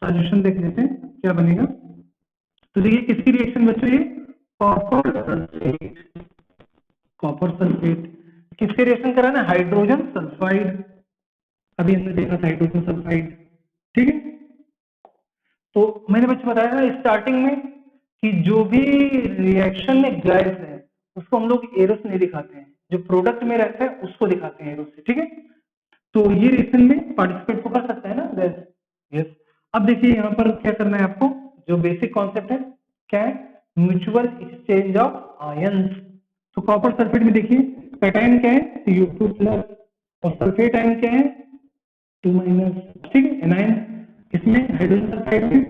सॉल्यूशन देख लेते हैं क्या बनेगा। तो देखिए किसकी रिएक्शन बच्चों, ये कॉपर सल्फेट किसके रिएक्शन करा ना, हाइड्रोजन सल्फाइड, अभी हमने देखा था हाइड्रोजन सल्फाइड, ठीक है। तो मैंने बच्चों बताया ना स्टार्टिंग में कि जो भी रिएक्शन में गैस है उसको हम लोग एरो से नहीं दिखाते हैं, जो प्रोडक्ट में रहता है उसको दिखाते हैं एरो से, ठीक है। तो ये रिएक्शन में पार्टिसिपेट तो कर सकता है ना गैस, यस। अब देखिए यहाँ पर क्या करना है आपको, जो बेसिक कॉन्सेप्ट है क्या है, म्यूचुअल एक्सचेंज ऑफ आयंस। तो कॉपर सल्फेट में देखिए कैटायन क्या है, Cu2 प्लस, और सल्फेट आयन क्या है 2 माइनस, ठीक है, एनायन। इसमें हाइड्रोजन सल्फाइड में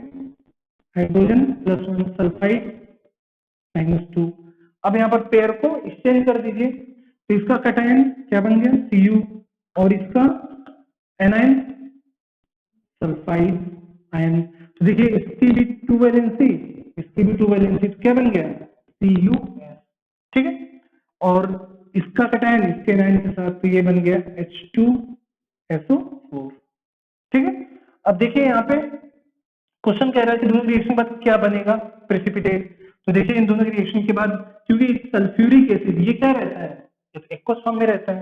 हाइड्रोजन प्लस 1 सल्फाइड -2। अब यहाँ पर पेयर को एक्सचेंज कर दीजिए, तो इसका कैटायन क्या बन गया Cu, और इसका एनायन सल्फाइड आयन। तो देखिए इसकी भी 2 वैलेंसी, इसकी भी 2 वैलेंसी, तो क्या बन गया CuS, ठीक है। और इसका कैटायन इसके एनायन के साथ, तो ये बन गया H2SO4, ठीक है। अब देखिए यहाँ पे क्वेश्चन कह रहा है कि दोनों रिएक्शन के बाद क्या बनेगा, प्रेसिपिटेट। तो देखिए इन दोनों रिएक्शन के बाद, क्योंकि सल्फ्यूरिक एसिड ये क्या रहता है, एक्वस फॉर्म में रहता है,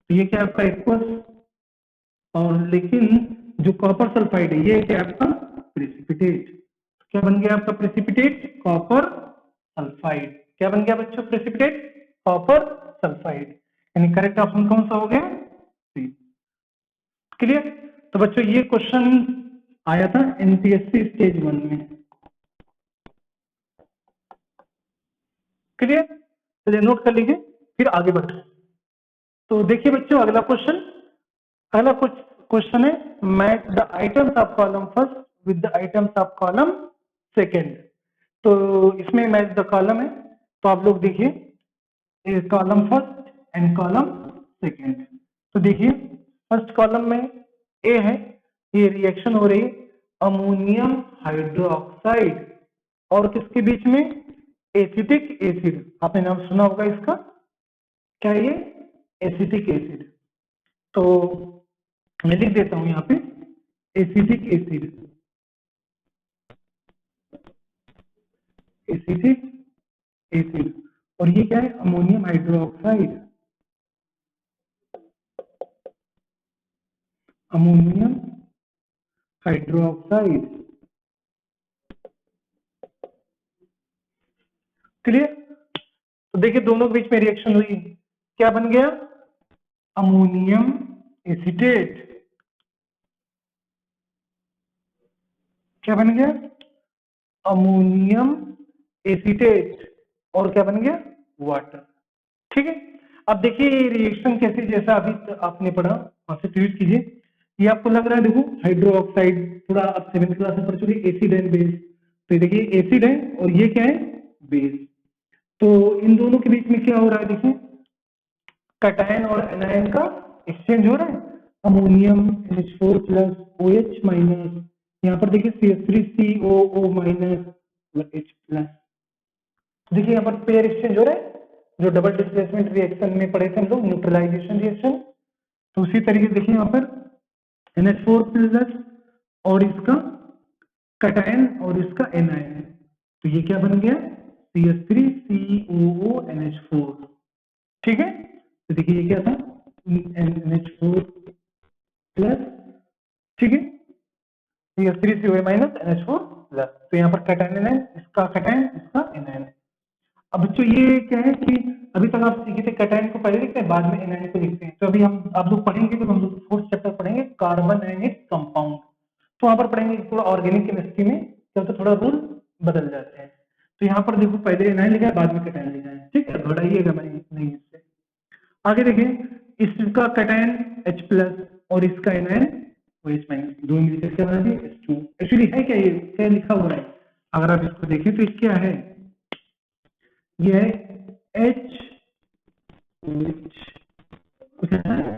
तो ये क्या आपका एक्वस, और लेकिन जो कॉपर सल्फाइड है ये क्या आपका प्रेसिपिटेट। क्या बन गया आपका प्रेसिपिटेट, कॉपर सल्फाइड। क्या बन गया बच्चों, प्रेसिपिटेट कॉपर सल्फाइड, यानी करेक्ट ऑप्शन कौन सा हो गया, सी। क्लियर। तो बच्चों ये क्वेश्चन आया था NPSC स्टेज 1 में, क्लियर। चलिए नोट कर लीजिए, फिर आगे बढ़ते हैं। तो देखिए बच्चों अगला क्वेश्चन, अगला कुछ क्वेश्चन है, match the items of column first with the items of column second. तो इसमें मैच द कॉलम है, तो आप लोग देखिए column first and column second. तो देखिए फर्स्ट कॉलम में ए है, ये रिएक्शन हो रही अमोनियम हाइड्रोक्साइड और किसके बीच में, एसिटिक एसिड। आपने नाम सुना होगा इसका, क्या है ये, एसिटिक एसिड। तो मैं लिख देता हूं यहाँ पे एसिटिक एसिड, एसिटिक एसिड। और ये क्या है, ammonium hydroxide, ammonium hydroxide. Clear. तो देखिए दोनों के बीच में रिएक्शन हुई, क्या बन गया, अमोनियम एसीटेट। क्या बन गया, अमोनियम एसीटेट। और क्या बन गया, वाटर। ठीक है। अब देखिए रिएक्शन कैसे, जैसा अभी आपने पढ़ा वहां से ट्रीट कीजिए। ये आपको लग रहा है, देखो हाइड्रो ऑक्साइड, थोड़ा आप 7th क्लास में पढ़ चुके, एसिड एंड बेस। तो ये देखिए एसिड है और ये क्या है, बेस। तो इन दोनों के बीच में क्या हो रहा है, देखिए कैटायन और एनायन का एक्सचेंज हो रहा है। Ammonium NH4 plus OH minus, यहाँ पर देखिए CH3COO माइनस H प्लस। देखिए यहाँ पर पेयर एक्सचेंज हो रहा है, जो डबल डिस्प्लेसमेंट रिएक्शन में पढ़े थे हम लोग, न्यूट्रलाइजेशन रिएक्शन। तो उसी तरीके से देखिए यहाँ पर NH4 प्लस और इसका कैटायन और इसका एनायन, तो ये क्या बन गया, CH3COO NH4। ठीक है। तो देखिए ये क्या था, NH4 प्लस, ठीक है, CH3COO माइनस NH4 प्लस। तो यहाँ पर कैटायन एनायन, इसका कैटायन इसका एनायन। अब बच्चों ये क्या है कि अभी तक आप सीखे थे कैटायन को पहले लिखते हैं, बाद में एनायन को लिखते हैं। तो अभी हम आप लोग पढ़ेंगे, तो हम लोग 4th चैप्टर पढ़ेंगे कार्बन आयनिक कंपाउंड। तो वहां पर पढ़ेंगे थोड़ा ऑर्गेनिक केमिस्ट्री में क्या होता है, थोड़ा रूल बदल जाते हैं। तो यहाँ पर देखो पहले एनायन लिखा है, बाद में कैटायन लिखा है। ठीक है, घटाइएगा नहीं इससे। आगे देखिए इसका कैटायन H प्लस और इसका एनायन OH माइनस, दो मिलकर क्या बना दिए, H2। एक्चुअली है क्या, ये क्या लिखा हुआ है, अगर आप इसको देखें तो क्या है, ये है H कुछ ऐसा है।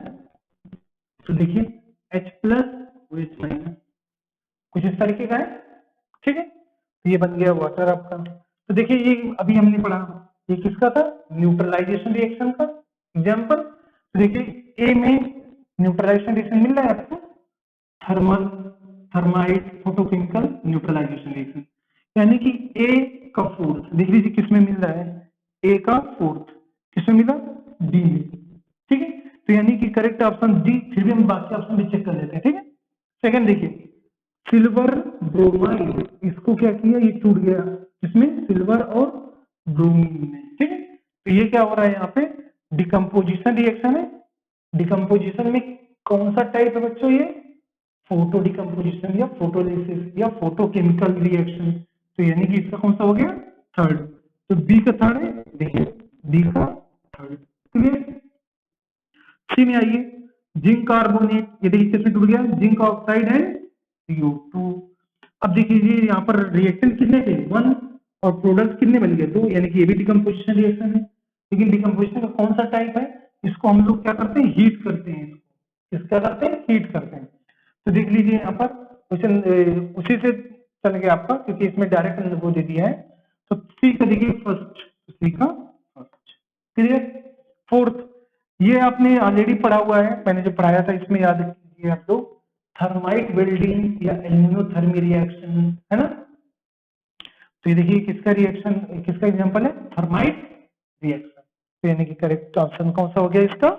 तो देखिए H प्लस OH माइनस कुछ इस तरीके का है। ठीक है, तो ये बन गया वाटर आपका। तो देखिए ये अभी हमने पढ़ा, ये किसका था, न्यूट्रलाइजेशन रिएक्शन का एग्जांपल। तो देखिए ए में न्यूट्रलाइजेशन रिएक्शन मिल रहा है आपको, thermal, thermite, photochemical neutralisation reaction. यानी कि ए का फोर्थ देख लीजिए किसमें मिल रहा है, ए का फोर्थ किसमें मिला, डी में। ठीक है, तो यानी कि करेक्ट ऑप्शन डी। फिर भी हम बाकी ऑप्शन भी चेक कर लेते हैं। ठीक है, सेकंड देखिए सिल्वर ब्रोमाइड, इसको क्या किया, ये टूट गया, इसमें सिल्वर और ब्रोमीन में। ठीक है, तो ये क्या हो रहा है, यहाँ पे डिकम्पोजिशन रिएक्शन है। डिकम्पोजिशन में कौन सा टाइप है बच्चों, ये फोटो डिकम्पोजिशन या फोटोलिसिस या फोटोकेमिकल रिएक्शन। तो यानी कि इसका कौन सा हो गया, थर्ड। तो बी का थर्ड है, देखिए डी का थर्ड। क्लियर। सी में आइए, जिंक कार्बोनेट, ये देखिए किसमें टूट गया, जिंक ऑक्साइड एंड CO2। अब देखिए यहाँ पर रिएक्शन कितने थे, 1, और प्रोडक्ट कितने बन गए, 2, यानी कि ये भी डिकम्पोजिशन रिएक्शन है। लेकिन डिकम्पोजिशन का कौन सा टाइप है, इसको हम लोग क्या करते हैं, हीट करते हैं। इसका करते हैं, हीट करते हैं। तो देख लीजिए यहाँ पर क्वेश्चन उसी से चल गया आपका, क्योंकि इसमें डायरेक्ट वो दे दिया है। तो सी का देखिए फर्स्ट, सी का फर्स्ट। क्लियर। फोर्थ, ये आपने ऑलरेडी पढ़ा हुआ है, मैंने जो पढ़ाया था इसमें याद कीजिए आप लोग, थर्माइट वेल्डिंग या एल्यूमिनोथर्मी रिएक्शन, है ना। तो ये देखिए किसका रिएक्शन, किसका एग्जांपल है, थर्माइट रिएक्शन। तो यानी कि करेक्ट ऑप्शन कौन सा हो गया इसका,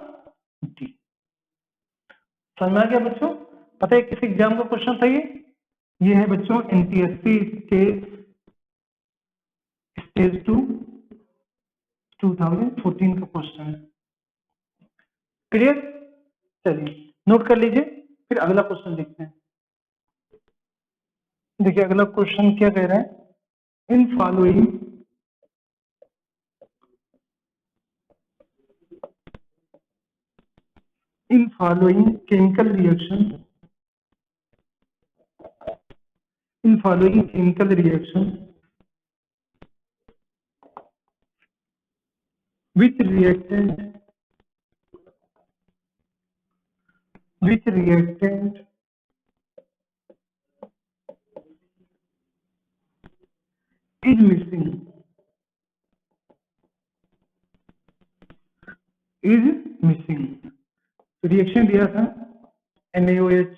डी। समझ में आ गया बच्चों। पता है किस एग्जाम का क्वेश्चन था ये है बच्चों NTSC स्टेज 2 2014 का क्वेश्चन है। क्लियर। चलिए नोट कर लीजिए, फिर अगला क्वेश्चन देखते हैं। देखिए अगला क्वेश्चन क्या कह रहा है, in following chemical reaction, in following chemical reaction, which reactant is missing, is missing. Reaction दिया था NaOH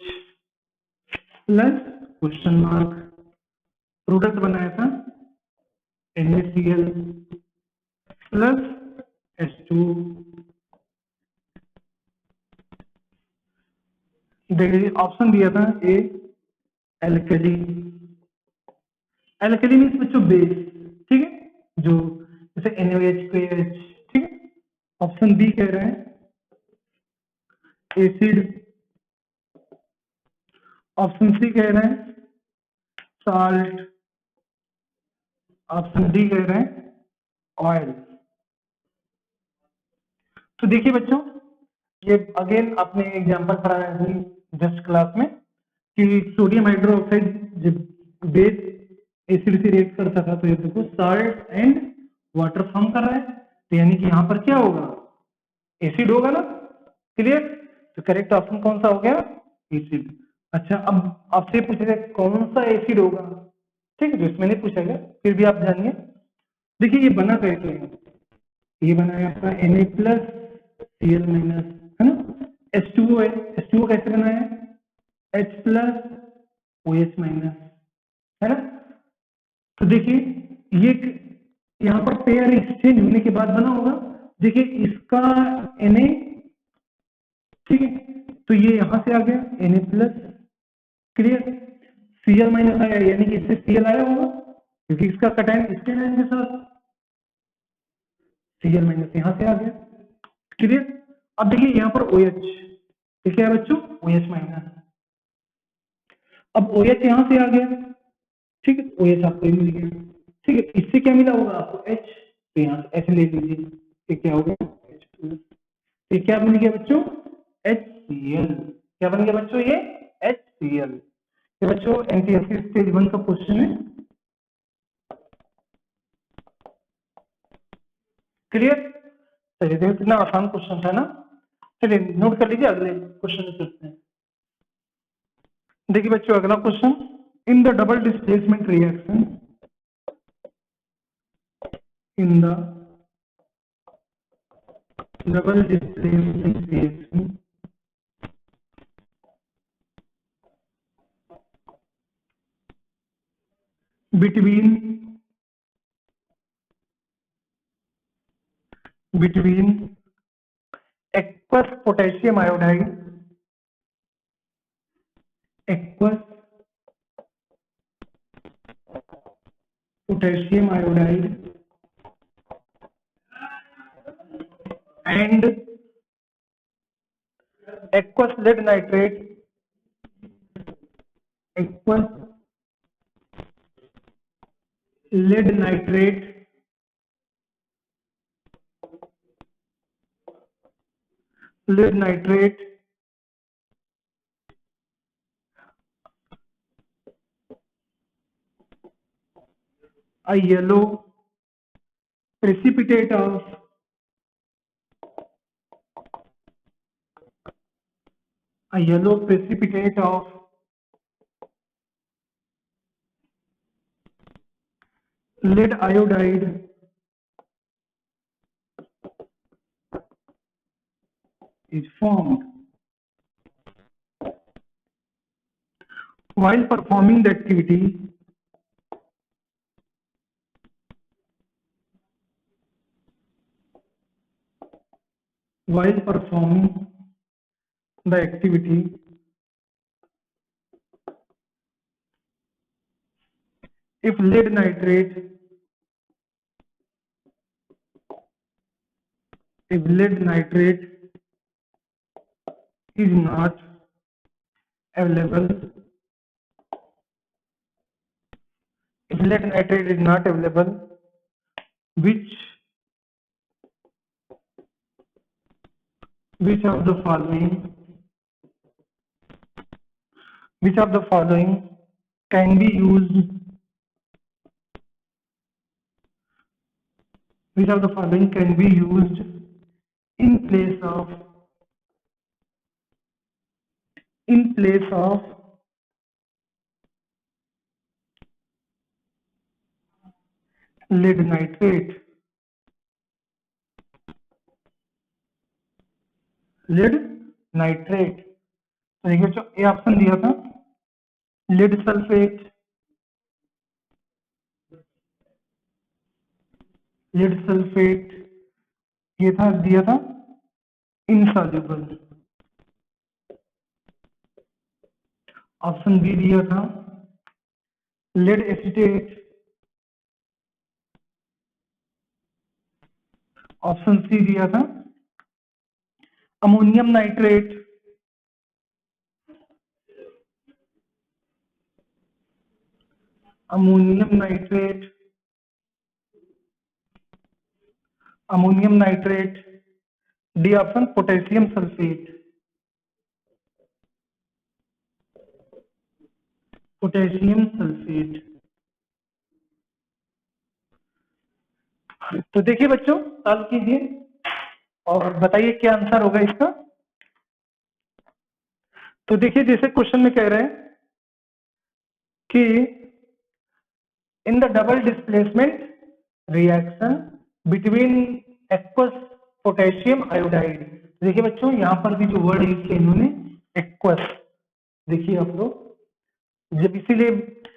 plus question mark, product बनाया था NaCl प्लस H2। देखिए ऑप्शन दिया था ए एल्कली, एल्कली मीन्स बच्चों बेस, ठीक है, जो जैसे NaOH KOH, ठीक है। ऑप्शन बी कह रहे हैं एसिड, ऑप्शन सी कह रहे हैं साल्ट, ऑप्शन डी कह रहे हैं ऑयल। तो देखिए बच्चों, ये अगेन आपने एग्जांपल पढ़ाया है जस्ट क्लास में कि सोडियम हाइड्रोक्साइड जब बेस एसिड से रिएक्ट करता था तो ये देखो साल्ट एंड वाटर फॉर्म कर रहा है, तो यानी कि यहाँ पर क्या होगा, एसिड होगा ना, क्लियर। तो करेक्ट ऑप्शन कौन सा हो गया, एसिड। अच्छा अब आपसे पूछेगा कौन सा एसिड होगा, ठीक है, तो इसमें नहीं पूछेगा, फिर भी आप जानिए। देखिए ये बना कैसे है, ये बना है आपका Na प्लस Cl माइनस, है ना, H2O है, H2O कैसे बना है, H प्लस OH माइनस, है ना। तो देखिए ये यहाँ पर पेयर एक्सचेंज होने के बाद बना होगा, देखिए इसका Na, ठीक है, तो ये यहां से आ गया Na plus, clear, Cl minus आया यानी कि इससे Cl आया होगा क्योंकि इसका कटायन इसके लाइन के साथ, Cl माइनस यहां से आ गया, क्लियर। अब देखिए यहाँ पर OH, ठीक है बच्चों, OH माइनस, अब OH यहां से आ गया, ठीक है, OH आपको मिल गया, ठीक है, इससे क्या मिला होगा आपको H, तो यहाँ से H ले लीजिए, ये क्या हो गया H+, ये क्या बन गया बच्चों, HCl, क्या बन गया बच्चों ये HCl। ये बच्चों NTSC स्टेज 1 का क्वेश्चन है, क्लियर। चलिए देखो कितना आसान क्वेश्चन था ना, चलिए नोट कर लीजिए, अगले क्वेश्चन में चलते हैं। देखिए बच्चों अगला question, in the double displacement reaction, in the double displacement reaction between aqueous potassium iodide, aqueous potassium iodide and aqueous lead nitrate, aqueous lead nitrate lead nitrate a yellow precipitate of lead iodide is formed while performing the activity while performing the activity if lead nitrate is not available, if lead nitrate is not available, which of the following can be used, which of the following can be used in place of in place of lead nitrate, lead nitrate. तो देखिए जो ए option दिया था lead sulphate, lead sulphate ये था दिया था insoluble. Option B दिया था लेड एसीटेट, ऑप्शन सी दिया था ammonium nitrate, ammonium nitrate, ammonium nitrate, D option potassium sulphate, potassium sulphate. तो देखिए बच्चों सॉल्व कीजिए और बताइए क्या आंसर होगा इसका। तो देखिए जैसे क्वेश्चन में कह रहे हैं कि in the double displacement reaction between aqueous potassium iodide. देखिए बच्चों यहाँ पर भी जो वर्ड यूज किया इन्होंने एक्वस, देखिए आप लोग जब इसीलिए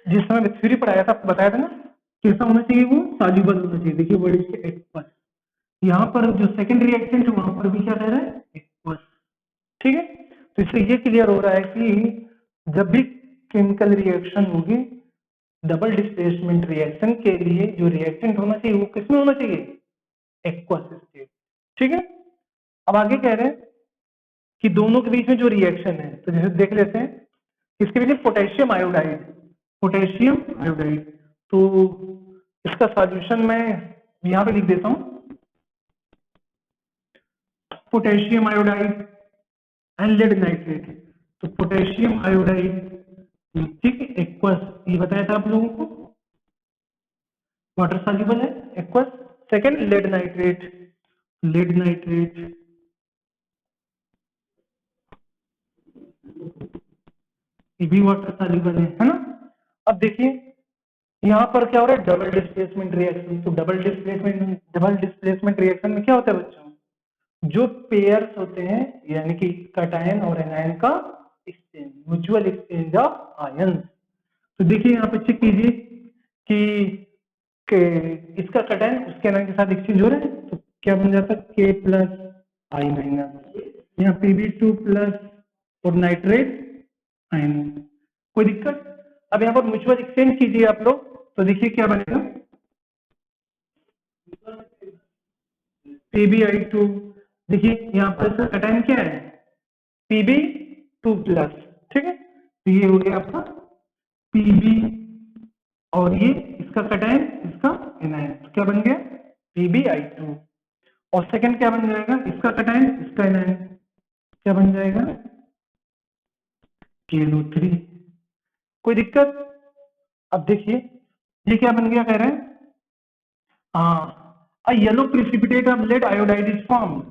जिस समय थ्योरी पढ़ाया था आपको बताया था ना कैसा होना चाहिए, वो सॉल्युबल होना चाहिए। देखिए वर्ड यूज एक्वस, यहाँ पर जो सेकंड रिएक्शन है वहां पर भी क्या कह रहा है एक्वस। ठीक है, तो इससे ये क्लियर हो रहा है कि जब भी केमिकल रिएक्शन होगी डबल डिस्प्लेसमेंट रिएक्शन के लिए जो रिएक्टेंट होना चाहिए वो किसमें होना चाहिए, एक्वस स्टेट। ठीक है, अब आगे कह रहे हैं कि दोनों के बीच में जो रिएक्शन है, तो जैसे देख लेते हैं किसके बीच में, पोटेशियम आयोडाइड, पोटेशियम आयोडाइड। तो इसका सॉल्यूशन मैं यहां पे लिख देता हूं potassium iodide and lead nitrate. तो पोटेशियम आयोडाइड ठीक एक्वस, ये बताया था आप लोगों को वाटर सॉल्युबल है aqueous. Second lead nitrate, lead nitrate ये भी वाटर सॉल्युबल है ना। अब देखिए यहाँ पर क्या हो रहा है डबल डिस्प्लेसमेंट रिएक्शन। तो डबल डिस्प्लेसमेंट रिएक्शन में क्या होता है बच्चों, जो पेयर्स होते हैं यानी कि कैटायन और एनायन का exchange, mutual exchange of ions. तो देखिए यहाँ पे चेक कीजिए कि इसका कैटायन उसके एनायन के साथ एक्सचेंज हो रहा है, तो क्या बन जाता है के प्लस आई माइनस, यहाँ Pb2 प्लस और नाइट्रेट आयन। कोई दिक्कत। अब यहाँ पर म्यूचुअल एक्सचेंज कीजिए आप लोग, तो देखिए क्या बनेगा Pbi2। देखिए यहाँ पर इसका कैटायन क्या है Pb2 प्लस। ठीक है, तो ये हो गया आपका Pb और ये इसका कैटायन इसका एनायन, तो क्या बन गया Pbi2। और सेकंड क्या बन जाएगा, इसका कैटायन इसका एनायन, क्या बन जाएगा KNO3। कोई दिक्कत। अब देखिए ये क्या बन गया कह रहे हैं, हाँ a yellow precipitate of lead iodide is formed।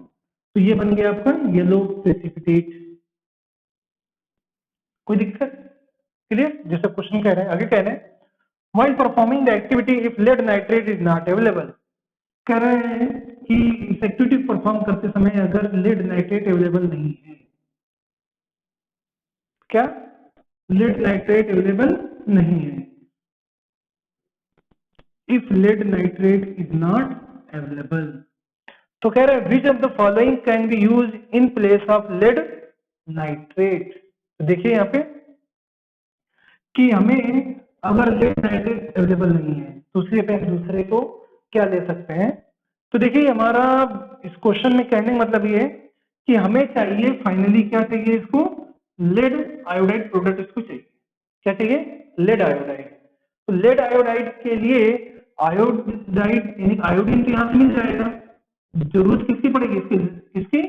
तो ये बन गया आपका येलो प्रेसिपिटेट। कोई दिक्कत, क्लियर। जैसे क्वेश्चन कह रहे हैं आगे कह रहे हैं while performing the activity if lead nitrate is not available। कह रहे हैं कि इस एक्टिविटी परफॉर्म करते समय अगर लेड नाइट्रेट अवेलेबल नहीं है, क्या लेड नाइट्रेट अवेलेबल नहीं है, if lead nitrate is not available. तो कह रहे हैं which of the following can be use in place of lead nitrate. तो देखिए यहाँ पे कि हमें अगर लेड नाइट्रेट अवेलेबल नहीं है तो उसके पे दूसरे को क्या ले सकते हैं। तो देखिए हमारा इस क्वेश्चन में कहने का मतलब ये है कि हमें चाहिए फाइनली क्या चाहिए, इसको लेड आयोडाइड प्रोडक्ट इसको चाहिए। क्या चाहिए, लेड आयोडाइड। तो लेड आयोडाइड के लिए आयोडाइड यानी आयोडीन तो यहाँ से मिल जाएगा, जरूरत किसकी पड़ेगी इसकी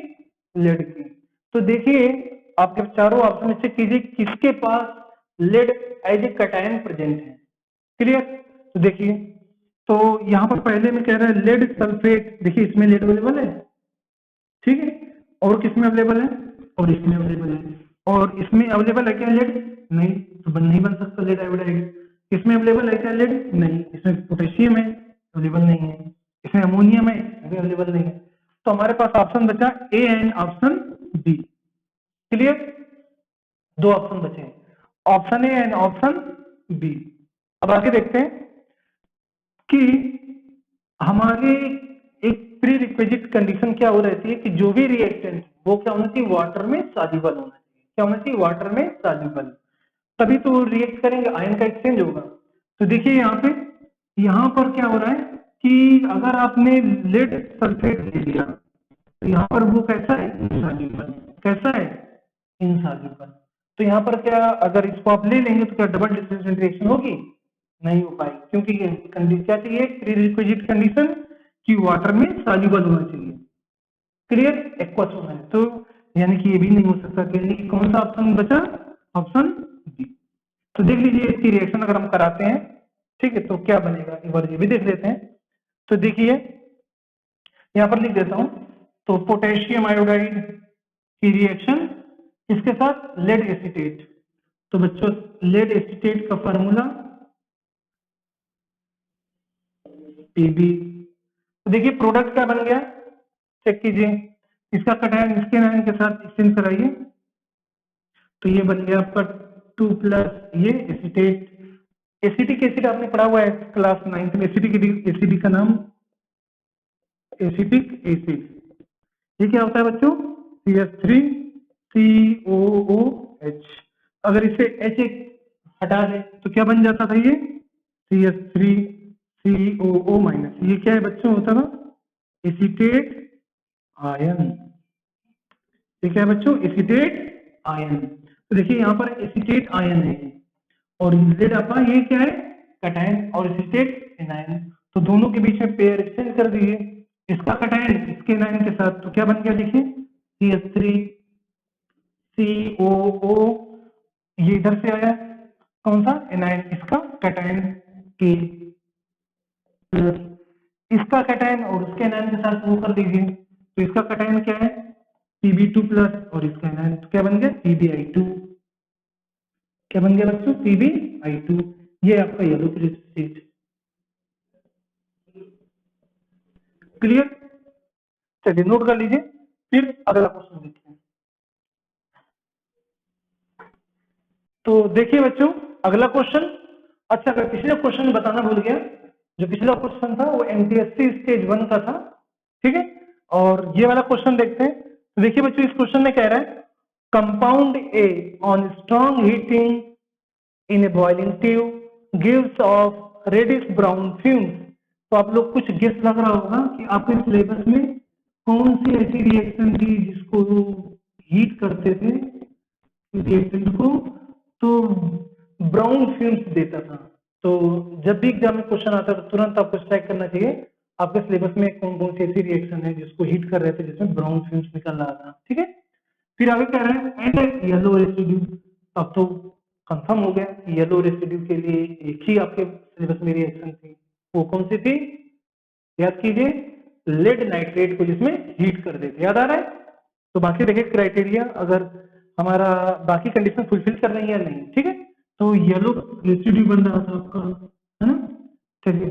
लेड की। तो देखिए आपके चारों ऑप्शन में चेक कीजिए किसके पास lead as a cation present है। क्लियर। तो देखिए तो यहाँ पर पहले में कह रहा है लेड सल्फेट, देखिए इसमें लेड अवेलेबल है, ठीक है, और किसमें अवेलेबल है, और इसमें अवेलेबल है। और इसमें अवेलेबल है क्या लेड, नहीं, तो नहीं बन सकता लेड आयोडाइड। इसमें अवेलेबल है क्या लेड, नहीं, इसमें पोटेशियम है, अवेलेबल नहीं है। इसमें अमोनियम है, भी अवेलेबल नहीं है। तो हमारे पास ऑप्शन बचा A and option B. Clear? दो ऑप्शन बचे हैं, option A and option B. अब आगे देखते हैं कि हमारे एक प्री रिक्विजिट कंडीशन क्या हो रहती है कि जो भी रिएक्टेंट वो क्या होना चाहिए, वाटर में सॉल्युबल होना चाहिए। क्या होना चाहिए? वाटर में सॉल्युबल, तभी तो रिएक्ट करेंगे, आयन का एक्सचेंज होगा। तो देखिए यहाँ पर क्या हो रहा है कि अगर आपने लेड सल्फेट ले लिया तो यहाँ पर वो कैसा है, इनसॉल्युबल। कैसा है? इनसॉल्युबल। तो यहाँ पर क्या, अगर इसको आप ले लेंगे तो क्या डबल डिस्टिलेशन रिएक्शन होगी? नहीं हो पाएगी, क्योंकि ये कंडीशन क्या चाहिए, प्री रिक्विजिट कंडीशन कि वाटर में सॉल्युबल होना चाहिए। क्लियर? एक्वस होना है, तो यानी कि ये भी नहीं हो सकता। यानी कि कौन सा ऑप्शन बचा? Option B. तो देख लीजिए इसकी रिएक्शन अगर हम कराते हैं, ठीक है, तो क्या बनेगा एक बार ये भी देख लेते हैं। तो देखिए यहाँ पर लिख देता हूं, तो पोटेशियम आयोडाइड की रिएक्शन इसके साथ लेड एसीटेट। तो बच्चों लेड एसीटेट का फॉर्मूला पीबी। तो देखिए प्रोडक्ट क्या बन गया, चेक कीजिए, इसका कटायन इसके आयन के साथ एक्सचेंज कराइए, तो ये बन गया आपका 2 प्लस ये एसीटेट। एसिटिक एसिड आपने पढ़ा हुआ है क्लास 9th में, एसिटिक एसिड का नाम एसिटिक एसिड। ये क्या होता है बच्चों? CH3COOH। अगर इसे H हटा दे तो क्या बन जाता था ये? CH3COO-। ये क्या है बच्चों? होता था एसीटेट आयन। ये क्या है बच्चों? Acetate ion. तो देखिए यहाँ पर एसीटेट आयन है और जेड आपका ये क्या है? कटायन और एसीटेट एनायन। तो दोनों के बीच में पेयर एक्सचेंज कर दिए, इसका कटायन इसके एनायन के साथ, तो क्या बन गया देखिए CH3COO। ये इधर से आया कौन सा? एनायन, इसका कटायन के प्लस इसका कटायन और उसके एनायन के साथ वो कर दीजिए, तो इसका कटायन क्या है? Pb2 प्लस और इसका एनायन, तो क्या बन गया? Pbi2। क्या बन गया बच्चों? Pbi2। ये आपका येलो प्रेसिपिटेट। क्लियर? चलिए नोट कर लीजिए, फिर अगला क्वेश्चन देखते हैं। तो देखिए बच्चों अगला क्वेश्चन, अच्छा अगर पिछले क्वेश्चन में बताना भूल गया, जो पिछला क्वेश्चन था वो एमटीएससी स्टेज 1 का था, ठीक है, और ये वाला क्वेश्चन देखते हैं। तो देखिए बच्चों इस क्वेश्चन में कह रहा है compound A on strong heating in a boiling tube gives off reddish brown fumes. तो आप लोग कुछ गेस लग रहा होगा कि आपके सिलेबस में कौन सी ऐसी रिएक्शन थी जिसको हीट करते थे रिएक्टेंट को तो ब्राउन फिल्म्स देता था। तो जब भी एग्जाम में क्वेश्चन आता है तो तुरंत आपको स्ट्राइक करना चाहिए आपके सिलेबस में कौन कौन सी ऐसी रिएक्शन है जिसको हीट कर रहे थे जिसमें ब्राउन फिल्म्स निकल रहा था, ठीक है। फिर आगे कह रहे हैं एंड येलो रेसिड्यू। अब तो कंफर्म हो गया कि येलो रेसिड्यू के लिए एक ही आपके सिलेबस में रिएक्शन थी, वो कौन सी थी? याद कीजिए, लेड नाइट्रेट को जिसमें हीट कर देते, याद आ रहा है। तो बाकी देखिए क्राइटेरिया अगर हमारा बाकी कंडीशन फुलफिल कर रही है या नहीं, ठीक है। तो येलो रेसिड्यू बन रहा था आपका, है ना। चलिए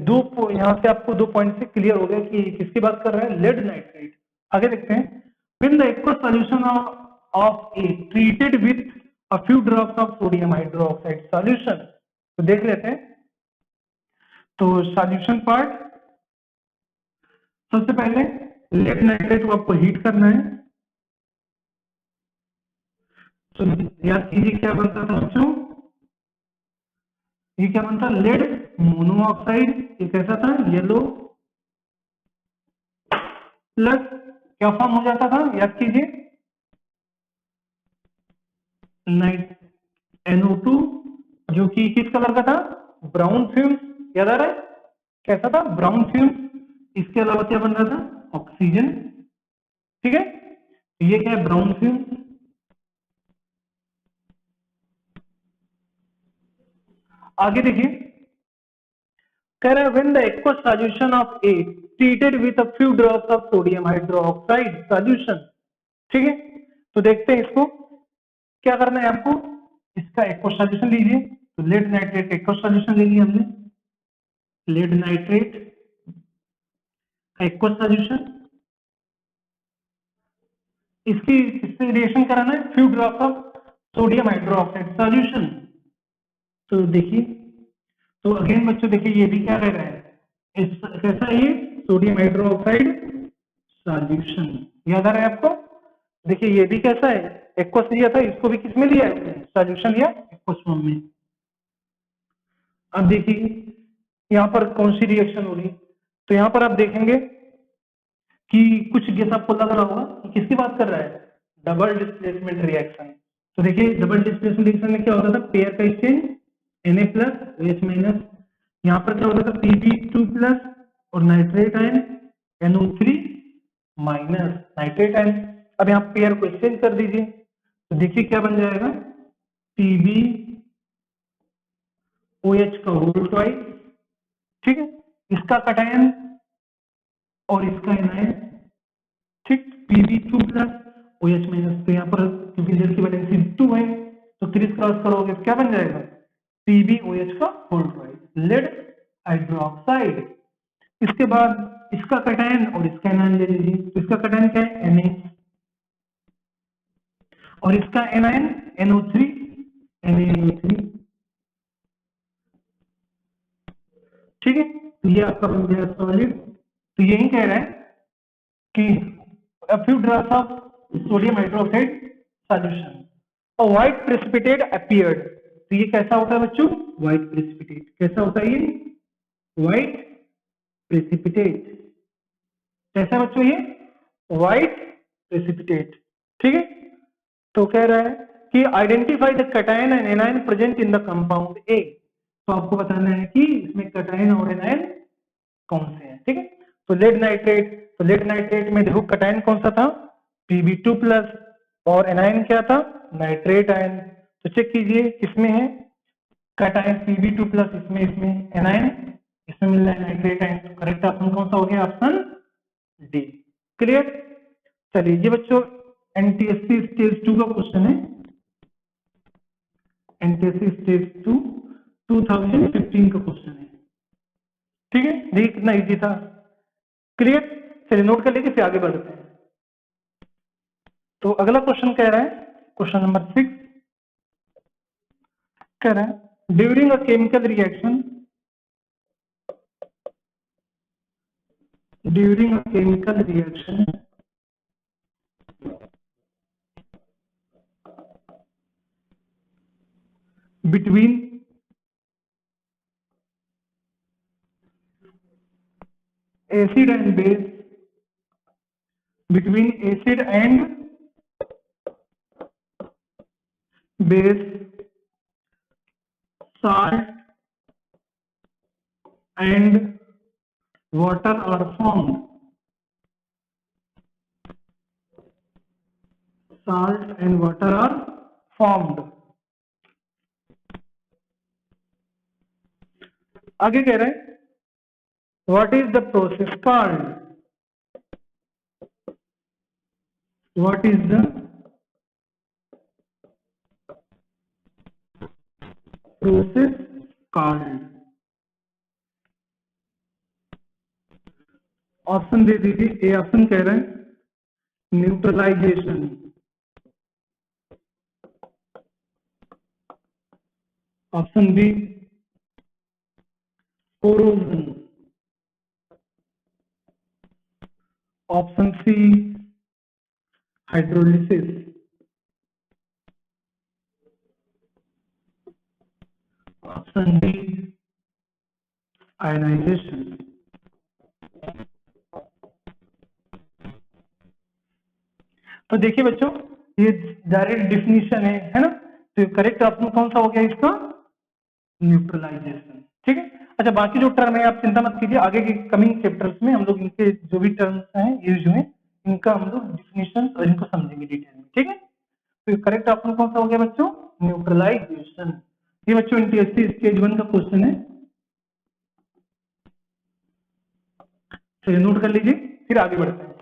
यहाँ से आपको 2 पॉइंट से क्लियर हो गया कि किसकी बात कर रहे हैं, लेड नाइट्रेट। आगे देखते हैं, when the aqueous solution of A treated with a few drops of sodium hydroxide solution. तो देख लेते हैं, तो सॉल्यूशन पार्ट, सबसे पहले लेड नाइट्रेट को आपको हीट करना है। तो याद कीजिए क्या बनता था बच्चों, ये क्या बनता? Lead monoxide. ये कैसा था? येलो प्लस क्या फॉर्म हो जाता था, याद कीजिए, नाइट NO2, जो कि किस कलर का था? Brown film. याद आ रहा है कैसा था? Brown film. इसके अलावा क्या बन रहा था? ऑक्सीजन, ठीक है। ये क्या है? Brown film. आगे देखिए, कह रहा है when the aqueous solution of A treated with a few drops of sodium hydroxide solution, ठीक है। तो देखते हैं इसको क्या करना है आपको, इसका एक्वस सॉल्यूशन लीजिए। तो लेड नाइट्रेट एक्वस सॉल्यूशन ले लिया हमने, लेड नाइट्रेट एक्वस सॉल्यूशन। इसकी किससे रिएक्शन कराना है, few drop of sodium hydroxide solution. तो देखिए, तो अगेन बच्चों देखिए ये भी क्या रह रहा है, कैसा है ये, सोडियम हाइड्रोक्साइड सॉल्यूशन। याद आ रहा है आपको? देखिए ये भी कैसा है, एक्वस लिया था, इसको भी किस में लिया है, सॉल्यूशन लिया एक्वस फॉर्म में। अब देखिए यहाँ पर कौन सी रिएक्शन हो रही, तो यहाँ पर आप देखेंगे कि कुछ गेस आपको लग रहा होगा कि किसकी बात कर रहा है, डबल डिस्प्लेसमेंट रिएक्शन। तो देखिए डबल डिस्प्लेसमेंट रिएक्शन में क्या होता था, पेयर का exchange Na plus OH minus, यहाँ पर क्या होता था Pb2 प्लस और nitrate ion NO3 minus nitrate ion. अब यहाँ पेयर को एक्सचेंज कर दीजिए, तो देखिए क्या बन जाएगा, PbOH का होल ट्वाइस, ठीक है, इसका कटायन और इसका एनायन, ठीक, Pb2 प्लस OH माइनस। तो यहाँ पर क्योंकि लेड की वैलेंसी 2 है तो 3 क्रॉस करोगे क्या बन जाएगा, PbOH का होल ट्वाइस, लेड हाइड्रोक्साइड। इसके बाद इसका कटायन और इसका एनायन ले लीजिए, तो इसका कटायन क्या है Na और इसका एनायन NO3 NaNO3, ठीक है, तो ये आपका बन गया सॉलिड। तो यही कह रहा है कि a few drops of sodium hydroxide solution, a white precipitate appeared। तो ये कैसा होता है बच्चों, white precipitate, कैसा होता है ये, white precipitate, कैसा बच्चों ये, white precipitate, ठीक है। तो कह रहा है कि identify the cation and anion present in the compound A. तो आपको बताना है कि इसमें कटायन और एनायन कौन से हैं, ठीक है। तो लेड नाइट्रेट, तो लेड नाइट्रेट में देखो कटायन कौन सा था, Pb2 प्लस और एनायन क्या था, नाइट्रेट आयन। तो चेक कीजिए किसमें है कटायन Pb2 प्लस, इसमें इसमें एनायन, इसमें मिल रहा है नाइट्रेट आयन। तो करेक्ट ऑप्शन कौन सा हो गया, ऑप्शन डी। क्लियर। चलिए ये बच्चों एनटीएससी स्टेज 2 का क्वेश्चन है, एनटीएससी स्टेज 2 2015 का क्वेश्चन है, ठीक है। देखिए कितना इजी था। क्लियर। चलिए नोट कर लीजिए फिर आगे बढ़ते हैं। तो अगला क्वेश्चन कह रहा है, क्वेश्चन नंबर 6 कह रहा है, during a chemical reaction, during a chemical reaction between acid and base, between acid and base, salt and water are formed, salt and water are formed। आगे कह रहे हैं what is the process called, what is the process called। Option दे दीजिए। A option कह रहे हैं neutralization, option B corrosion, option C hydrolysis, option D ionization. तो देखिए बच्चों ये डायरेक्ट डिफिनीशन है ना, तो करेक्ट ऑप्शन कौन सा हो गया इसका, न्यूट्रलाइजेशन, ठीक है। अच्छा बाकी जो टर्म है आप चिंता मत कीजिए, आगे के कमिंग चैप्टर्स में हम लोग इनके जो भी टर्म्स हैं यूज हुए इनका हम लोग डिफिनीशन और इनको समझेंगे डिटेल में, ठीक है। तो करेक्ट ऑप्शन कौन सा हो गया बच्चों, न्यूट्रलाइजेशन। ये बच्चों एनटीएससी स्टेज 1 का क्वेश्चन है, चलिए नोट कर लीजिए फिर आगे बढ़ते हैं।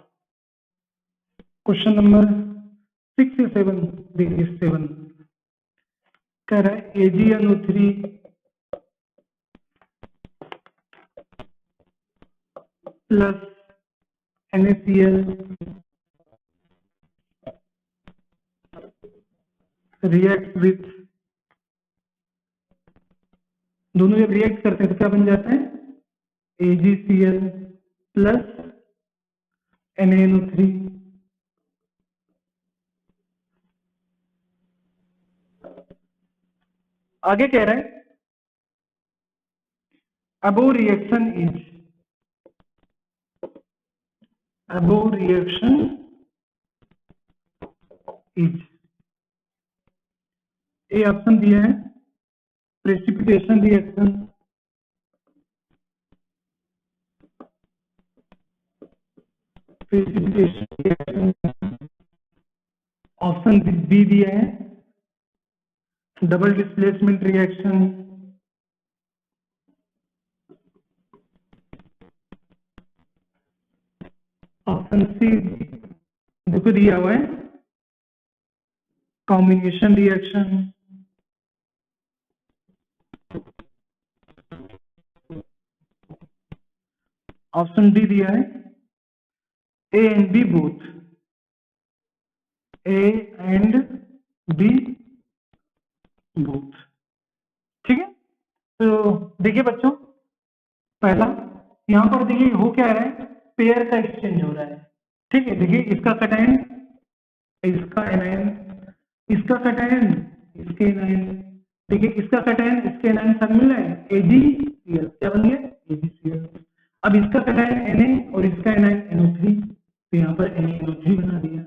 क्वेश्चन नंबर 6 या 7, देखिए 7 कह रहा है AgNO3 plus NaCl reacts with, दोनों जब रिएक्ट करते हैं तो क्या बन जाता है, AgCl प्लस NaNO3। आगे कह रहा है above reaction is, A option दिया है प्रेसिपिटेशन रिएक्शन, ऑप्शन बी दिया है double displacement reaction, option C देखो दिया हुआ है कॉम्बिनेशन रिएक्शन, ऑप्शन डी दिया है A and B both, A and B both. ठीक है, तो देखिए बच्चों, पहला यहां पर देखिए हो क्या रहा है, पेयर का एक्सचेंज हो रहा है। ठीक है, देखिए इसका कैटायन इसका एनायन, इसका कैटायन इसके एनायन, देखिए इसका कैटायन इसके एनायन सब मिल रहा है AgCl, क्या बन गया AgCl। अब इसका कैटायन Na और इसका एनायन NO3, तो यहाँ पर NaNO3 बना दिया,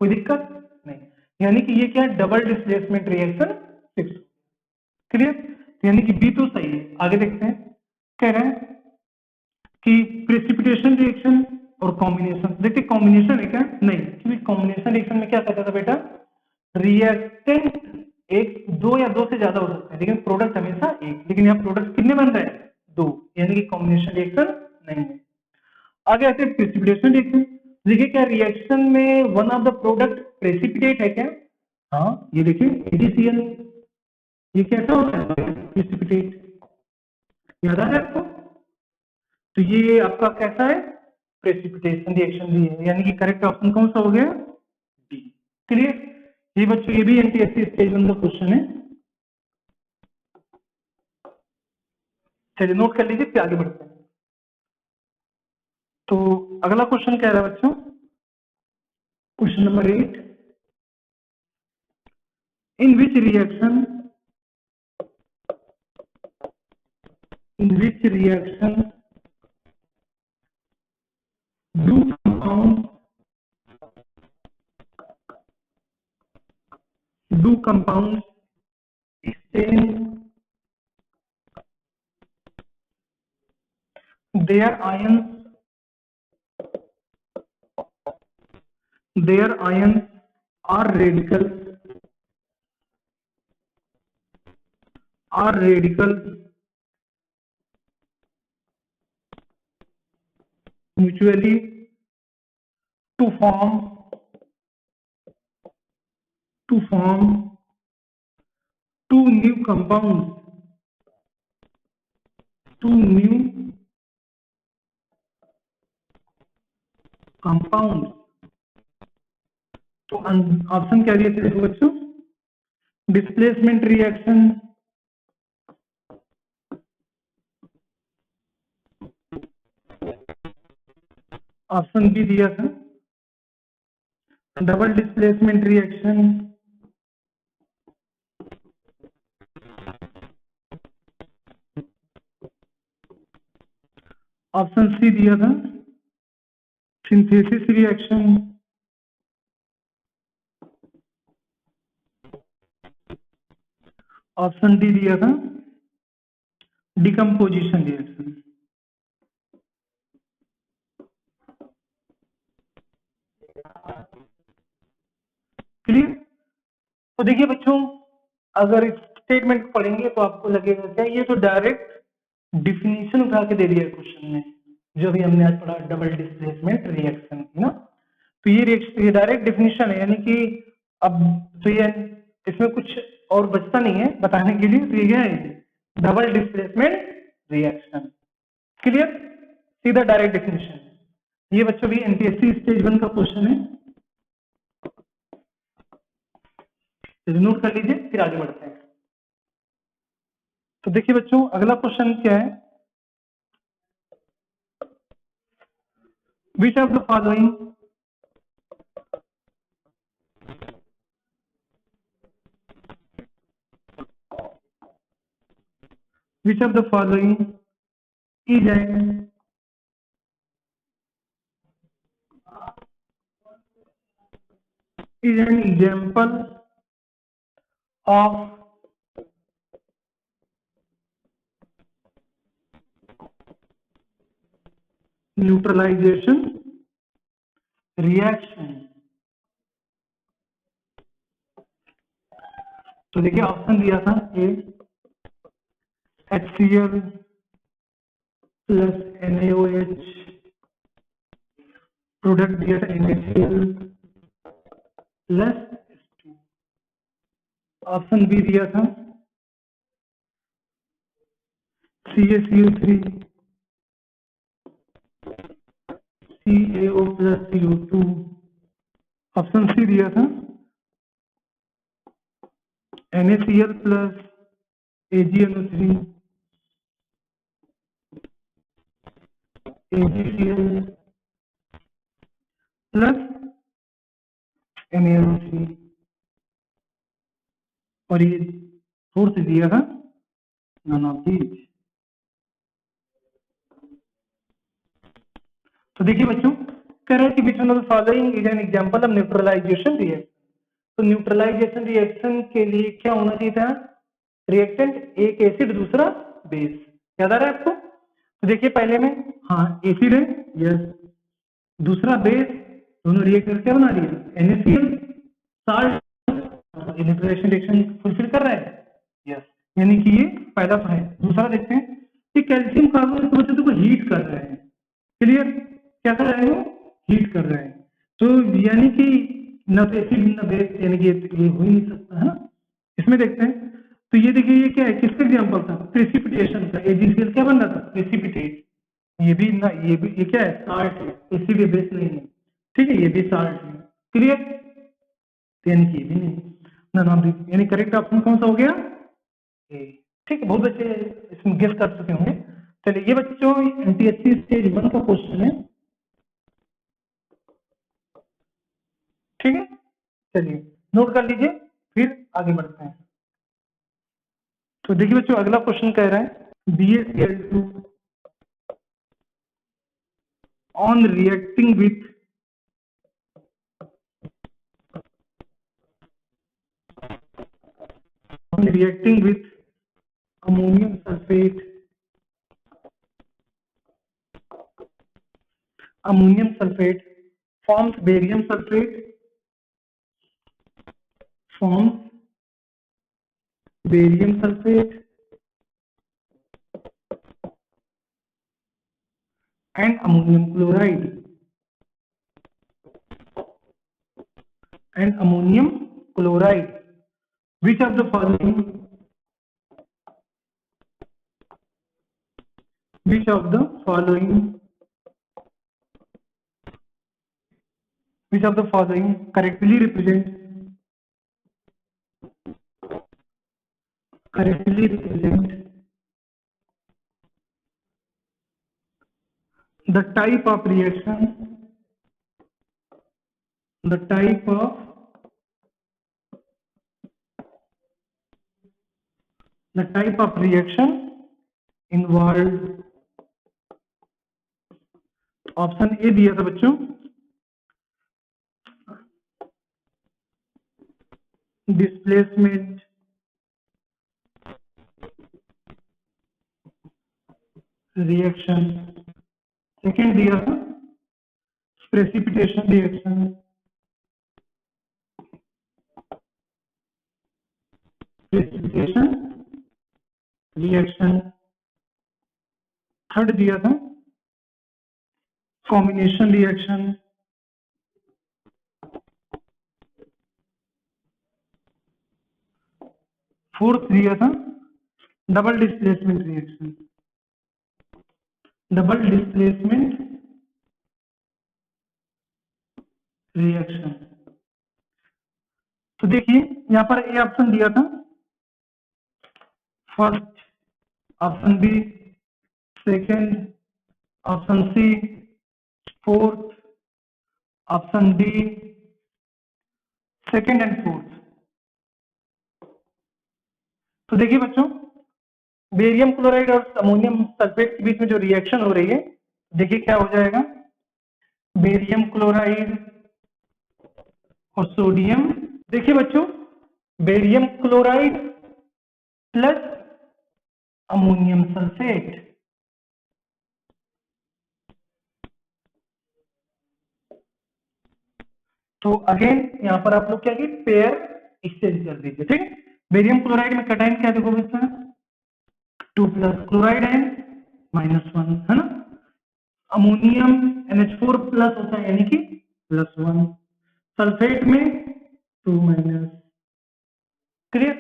कोई दिक्कत नहीं। यानी कि ये क्या है, double displacement reaction fix. Clear, यानी कि बी तो सही है। आगे देखते हैं, कह रहे हैं कि प्रेसिपिटेशन रिएक्शन और कॉम्बिनेशन, देखिए कॉम्बिनेशन है क्या, नहीं, क्योंकि कॉम्बिनेशन रिएक्शन में क्या कहता था बेटा, रिएक्टेंट एक दो या दो से ज्यादा हो सकता है लेकिन प्रोडक्ट हमेशा एक, लेकिन यहाँ प्रोडक्ट कितने बन रहे हैं, दो, यानी कि कॉम्बिनेशन रिएक्शन नहीं है। आगे आते हैं प्रेसिपिटेशन रिएक्शन, देखिए क्या रिएक्शन में one of the product precipitate है क्या, हाँ ये देखिए AgCl, ये कैसा होता है प्रेसिपिटेट, याद आ रहा है आपको, तो ये आपका कैसा है प्रेसिपिटेशन रिएक्शन भी है, यानी कि करेक्ट ऑप्शन कौन सा हो गया, डी। क्लियर, ये बच्चों ये भी NTSC स्टेज 1 का क्वेश्चन है, चलिए नोट कर लीजिए फिर आगे बढ़ते हैं। तो अगला क्वेश्चन कह रहा है बच्चों, question number 8, in which reaction do compounds exchange their ions are radicals mutually to form two new compounds, तो ऑप्शन क्या दिए थे देखो बच्चों, डिस्प्लेसमेंट रिएक्शन, ऑप्शन बी दिया था double displacement reaction, option C दिया था सिंथेसिस रिएक्शन, ऑप्शन डी दिया था डिकम्पोजिशन रिएक्शन। क्लियर, तो देखिए बच्चों, अगर इस स्टेटमेंट पढ़ेंगे तो आपको लगेगा क्या, ये तो डायरेक्ट डिफिनीशन उठा के दे दिया क्वेश्चन में, जो भी हमने आज पढ़ा डबल डिस्प्लेसमेंट रिएक्शन की ना, तो ये डायरेक्ट डिफिनीशन है, यानी कि अब तो ये इसमें कुछ और बचता नहीं है बताने के लिए, तो ये है डबल डिस्प्लेसमेंट रिएक्शन। क्लियर, सीधा डायरेक्ट डिफिनीशन। ये बच्चों भी एनटीएससी स्टेज 1 का क्वेश्चन है, तो नोट कर लीजिए, फिर आगे बढ़ते हैं। तो देखिए बच्चों, अगला क्वेश्चन क्या है, which of the following which of the following is an example of neutralisation reaction. तो देखिए ऑप्शन दिया था A HCl plus NaOH, product दिया था NaCl plus H2, option B दिया था CaCO3 CaO plus CO2, option C दिया था NaCl plus AgNO3 AgCl plus NaNO3, और ये फोर्थ दिया था नन ऑफ दीज। तो देखिए बच्चों, कह रहे हैं कि which one of the following is an example of neutralisation reaction. तो न्यूट्रलाइजेशन रिएक्शन के लिए क्या होना चाहिए था, रिएक्टेंट एक एसिड दूसरा बेस, याद आ रहा है आपको। तो देखिए पहले में, हाँ एसिड है, यस, दूसरा बेस, दोनों रिएक्ट करके क्या बना दिया NaCl, salt, neutralisation reaction fulfil कर रहा है, यस, यानी कि ये पहला तो है। दूसरा देखते हैं कि कैल्शियम कार्बोनेट को हीट कर रहे हैं, क्लियर, क्या कर रहे हैं, हीट कर रहे हैं, तो यानी कि न तो एसिड न बेस, यानी कि ये हो ही नहीं सकता है ना। इसमें देखते हैं, तो ये देखिए ये क्या है, किसका एग्जांपल था, प्रेसिपिटेशन का, AgCl क्या बन रहा था, प्रेसिपिटेट, ये भी ना, ये क्या है, साल्ट है, एसिड या बेस नहीं है, ठीक है, ये भी साल्ट है, क्लियर, यानी कि ये भी नहीं, ना, यानी करेक्ट ऑप्शन कौन सा हो गया, ए, ठीक है, बहुत बच्चे इसमें गेस कर चुके होंगे। चलिए ये बच्चों एनटीएससी स्टेज 1 का क्वेश्चन है, ठीक है, चलिए नोट कर लीजिए, फिर आगे बढ़ते हैं। तो देखिए बच्चों, अगला क्वेश्चन कह रहा है BaCl2 on reacting with ammonium sulphate forms barium sulfate and ammonium chloride, which of the following correctly represents the type of reaction involved। Option A दिया था बच्चों डिस्प्लेसमेंट रिएक्शन, सेकेंड दिया था प्रेसिपिटेशन रिएक्शन, थर्ड दिया था combination reaction, fourth दिया था double displacement reaction, reaction. तो देखिए यहाँ पर ए ऑप्शन दिया था, first, option B second, option C fourth, option D second and fourth. तो देखिए बच्चों, बेरियम क्लोराइड और अमोनियम सल्फेट के बीच में जो रिएक्शन हो रही है, देखिए क्या हो जाएगा, बेरियम क्लोराइड और सोडियम। देखिए बच्चों, barium chloride plus ammonium sulphate, तो अगेन यहां पर आप लोग क्या कीजिए, पेयर एक्सचेंज कर दीजिए, ठीक है। बेरियम क्लोराइड में कटाइन क्या देखो बच्चा, 2 प्लस क्लोराइड है -1, है ना। अमोनियम NH4 प्लस होता है यानी कि +1, सल्फेट में 2 माइनस। क्लियर।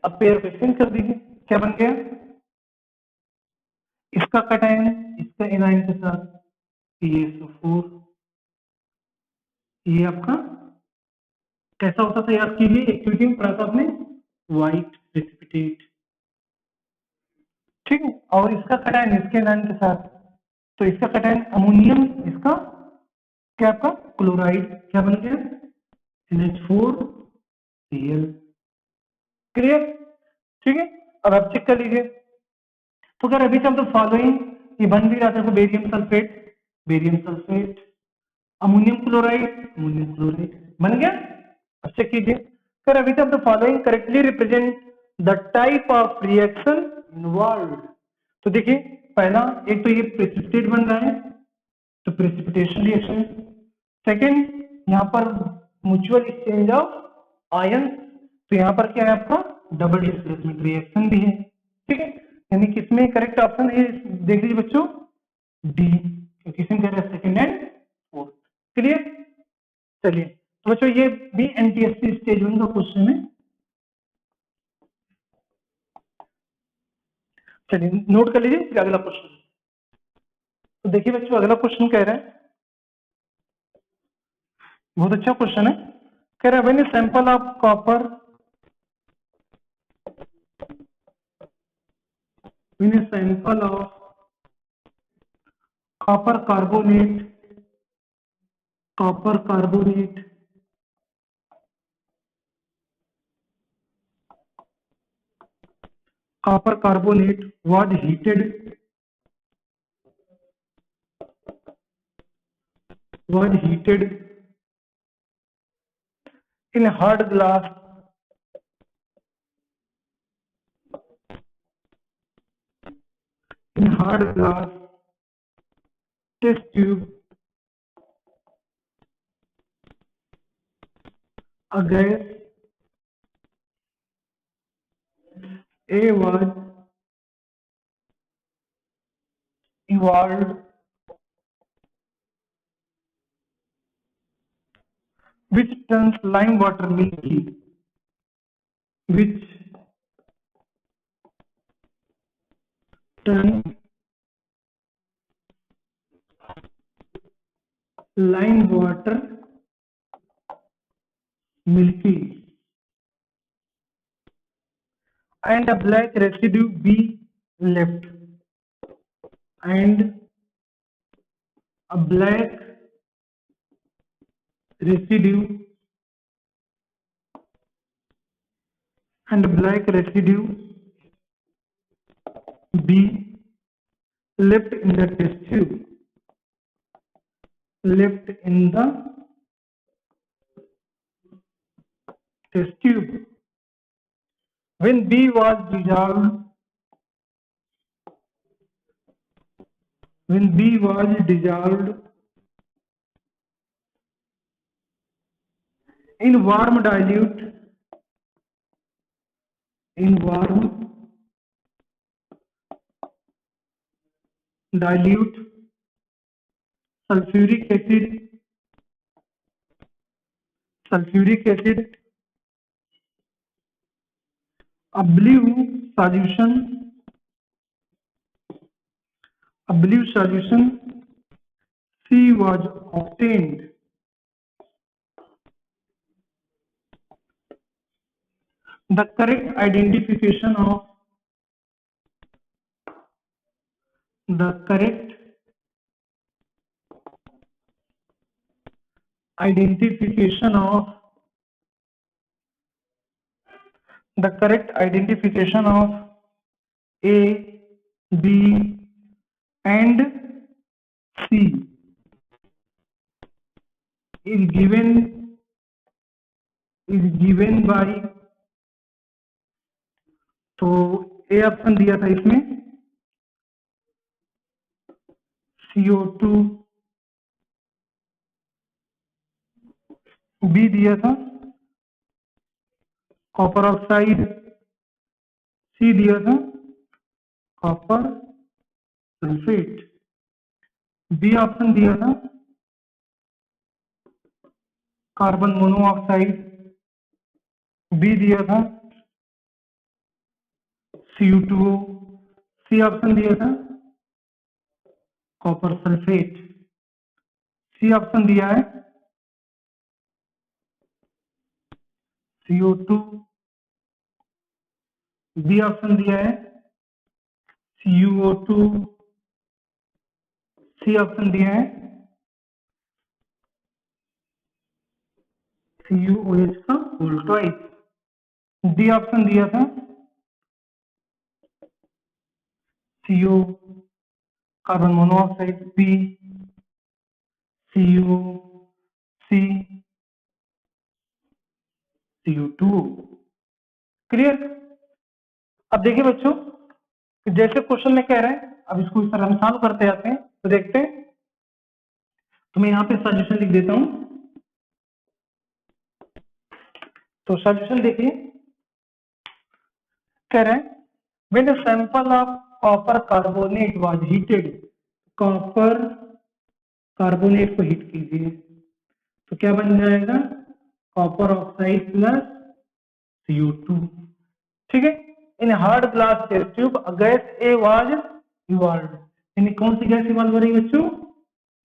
अब पेयर को एक्सचेंज कर दीजिए, क्या बन गया, इसका कटाइन इसका एनाइन के साथ PSO4, ये आपका कैसा होता था याद कीजिए, एक्टिविटी में पढ़ा था आपने, व्हाइट प्रेसिपिटेट, ठीक है। और इसका कटाइन इसके एनाइन के साथ, तो इसका कटाइन अमोनियम, इसका क्या आपका क्लोराइड, क्या बन गया, NH4Cl। क्लियर, ठीक है। अब आप चेक कर लीजिए, तो अगर अभी तक तो फॉलोइंग ये बन भी रहा था, barium sulphate, barium sulphate, ammonium chloride, ammonium chloride बन गया। अब चेक कीजिए, अगर अभी तक the following correctly represent the type of reaction involve. तो देखिए पहला, एक तो ये प्रेसिपिटेट बन रहा है, तो प्रेसिपिटेशन रिएक्शन। सेकेंड, यहाँ पर म्यूचुअल एक्सचेंज ऑफ आयन, तो यहाँ पर क्या है आपका डबल डिस्प्लेसमेंट रिएक्शन भी है, ठीक है। यानी किसमें करेक्ट ऑप्शन है, देख लीजिए बच्चों, डी, क्योंकि इसमें कह रहा है सेकेंड एंड फोर्थ। क्लियर। चलिए तो बच्चों ये भी एनटीएससी स्टेज 1 का क्वेश्चन है, चलिए नोट कर लीजिए, फिर अगला क्वेश्चन। तो देखिए बच्चों, अगला क्वेश्चन कह रहा है, बहुत अच्छा क्वेश्चन है, कह रहा है when a sample of copper, when a sample of copper carbonate, copper carbonate copper carbonate was heated in hard glass, test tube, a gas A was evolved which turns lime water milky, which turns lime water milky, and a black residue be left, and a black residue be left in the test tube, left in the test tube. When B was dissolved, in warm dilute, sulfuric acid, a blue solution C was obtained, the correct identification of the correct identification of the correct identification of A, B and C is given by, तो ए option दिया था इसमें CO2, B दिया था copper oxide, सी दिया था copper sulphate, B option दिया था कार्बन मोनोऑक्साइड, बी दिया था Cu2O, सी ऑप्शन दिया था कॉपर सल्फेट, सी ऑप्शन दिया है CO2, बी ऑप्शन दिया है CuO2, सी ऑप्शन दिया है CuOH का होल ट्वाइस, डी ऑप्शन दिया था CO carbon monoxide, B Cu, C Cu2। Clear? अब देखिए बच्चों कि जैसे क्वेश्चन में कह रहे हैं, अब इसको इस तरह हम सॉल्व करते जाते हैं, तो देखते हैं। तो मैं यहाँ पे सॉल्यूशन लिख देता हूं। तो सॉल्यूशन देखिए, कह रहे हैं when a sample of copper carbonate was heated, copper carbonate को हीट कीजिए तो क्या बन जाएगा कॉपर ऑक्साइड प्लस CO2। ठीक है, in hard glass test tube gas A was evolve, यानी कौन सी गैस इवॉल्व हो रही है बच्चों,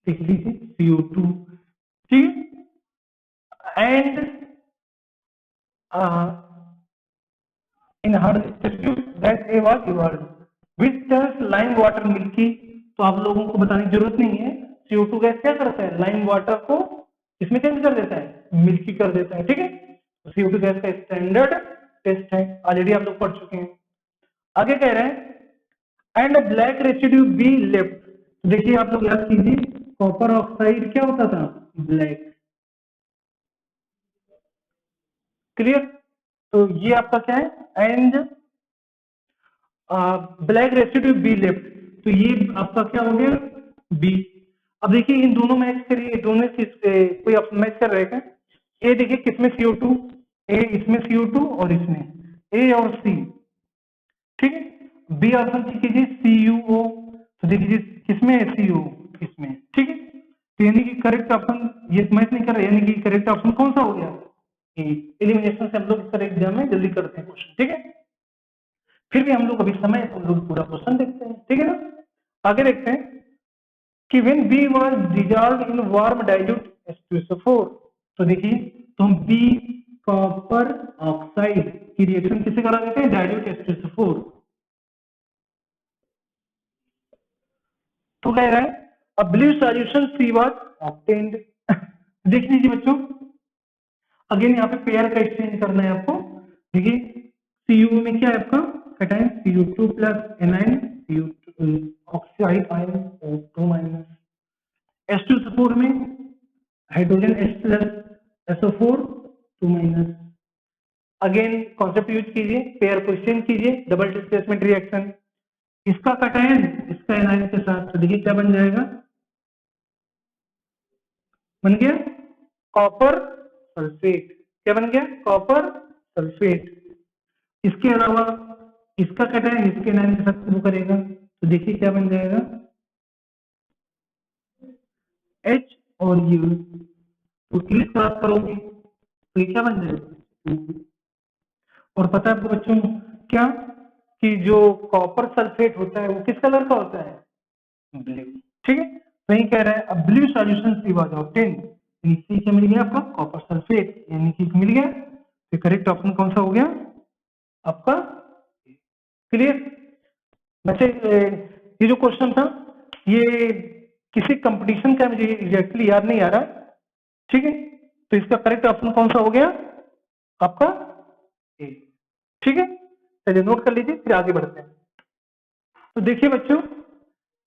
देख लीजिए CO2। ठीक है, and in hard test tube gas A was evolve which test lime water milky. तो आप लोगों को बताने की जरूरत नहीं है, CO2 गैस क्या करता है, लाइम वाटर को इसमें चेंज कर देता है, मिल्की कर देता है। ठीक है, तो CO2 गैस का स्टैंडर्ड टेस्ट है, ऑलरेडी आप लोग पढ़ चुके हैं। आगे कह रहे हैं and black residue be left. देखिए आप लोग याद कीजिए, कॉपर ऑक्साइड क्या होता था, ब्लैक। क्लियर? तो ये आपका क्या है, and black residue be left, तो ये आपका क्या हो गया, बी। अब देखिए इन दोनों मैच करिए, दोनों कोई ऑप्शन मैच कर रहे हैं। ए देखिए किसमें CO2, ए इसमें CO2 और इसमें ए और सी। ठीक है, बी ऑप्शन चेक कीजिए CuO, तो देखिए किसमें है CO, इसमें। ठीक है, तो यानी कि करेक्ट ऑप्शन ये मैच नहीं कर रहा, यानी कि करेक्ट ऑप्शन कौन सा हो गया, एलिमिनेशन से हम लोग इस तरह एग्जाम में जल्दी करते हैं क्वेश्चन। ठीक है, फिर भी हम लोग अभी समय तो हम लोग पूरा क्वेश्चन देखते हैं। ठीक है ना, आगे देखते हैं कि when B was dissolve in warm dilute H2SO4, तो देखिए तो हम बी कॉपर ऑक्साइड की रिएक्शन किसे करा देते हैं, डाइल्यूट H2SO4। तो कह रहा है a blue solution C was obtained. देख लीजिए बच्चों, अगेन यहाँ पे पेयर का एक्सचेंज करना है आपको। देखिए Cu में क्या है आपका cation CO2 plus A9 CO2 oxide ion O2 minus, H2SO4 में hydrogen H plus SO4 2 minus. Again concept use कीजिए, पेयर को एक्सचेंज कीजिए, डबल डिस्प्लेसमेंट रिएक्शन, इसका कैटायन इसका एनाइन के साथ, तो देखिए क्या बन जाएगा, बन गया कॉपर सल्फेट। क्या बन गया, कॉपर सल्फेट। इसके अलावा इसका कैटायन इसके एनायन के साथ वो करेगा, तो देखिए क्या बन जाएगा H और U, तो क्लिक क्रॉस करोगे तो ये क्या बन जाएगा। और पता है आपको बच्चों क्या कि जो कॉपर सल्फेट होता है वो किस कलर का होता है, ब्लू। ठीक है, तो यही कह रहा है अब blue solution C was obtained, C क्या मिल गया आपका, कॉपर सल्फेट, यानी कि मिल गया। तो करेक्ट ऑप्शन कौन सा हो गया, आपका क्लियर बच्चे। ये जो क्वेश्चन था ये किसी कंपटीशन का मुझे एग्जैक्टली याद नहीं आ रहा, ठीक है। तो इसका करेक्ट ऑप्शन कौन सा हो गया आपका ए, ठीक है। चलिए नोट कर लीजिए, फिर आगे बढ़ते हैं। तो देखिए बच्चों,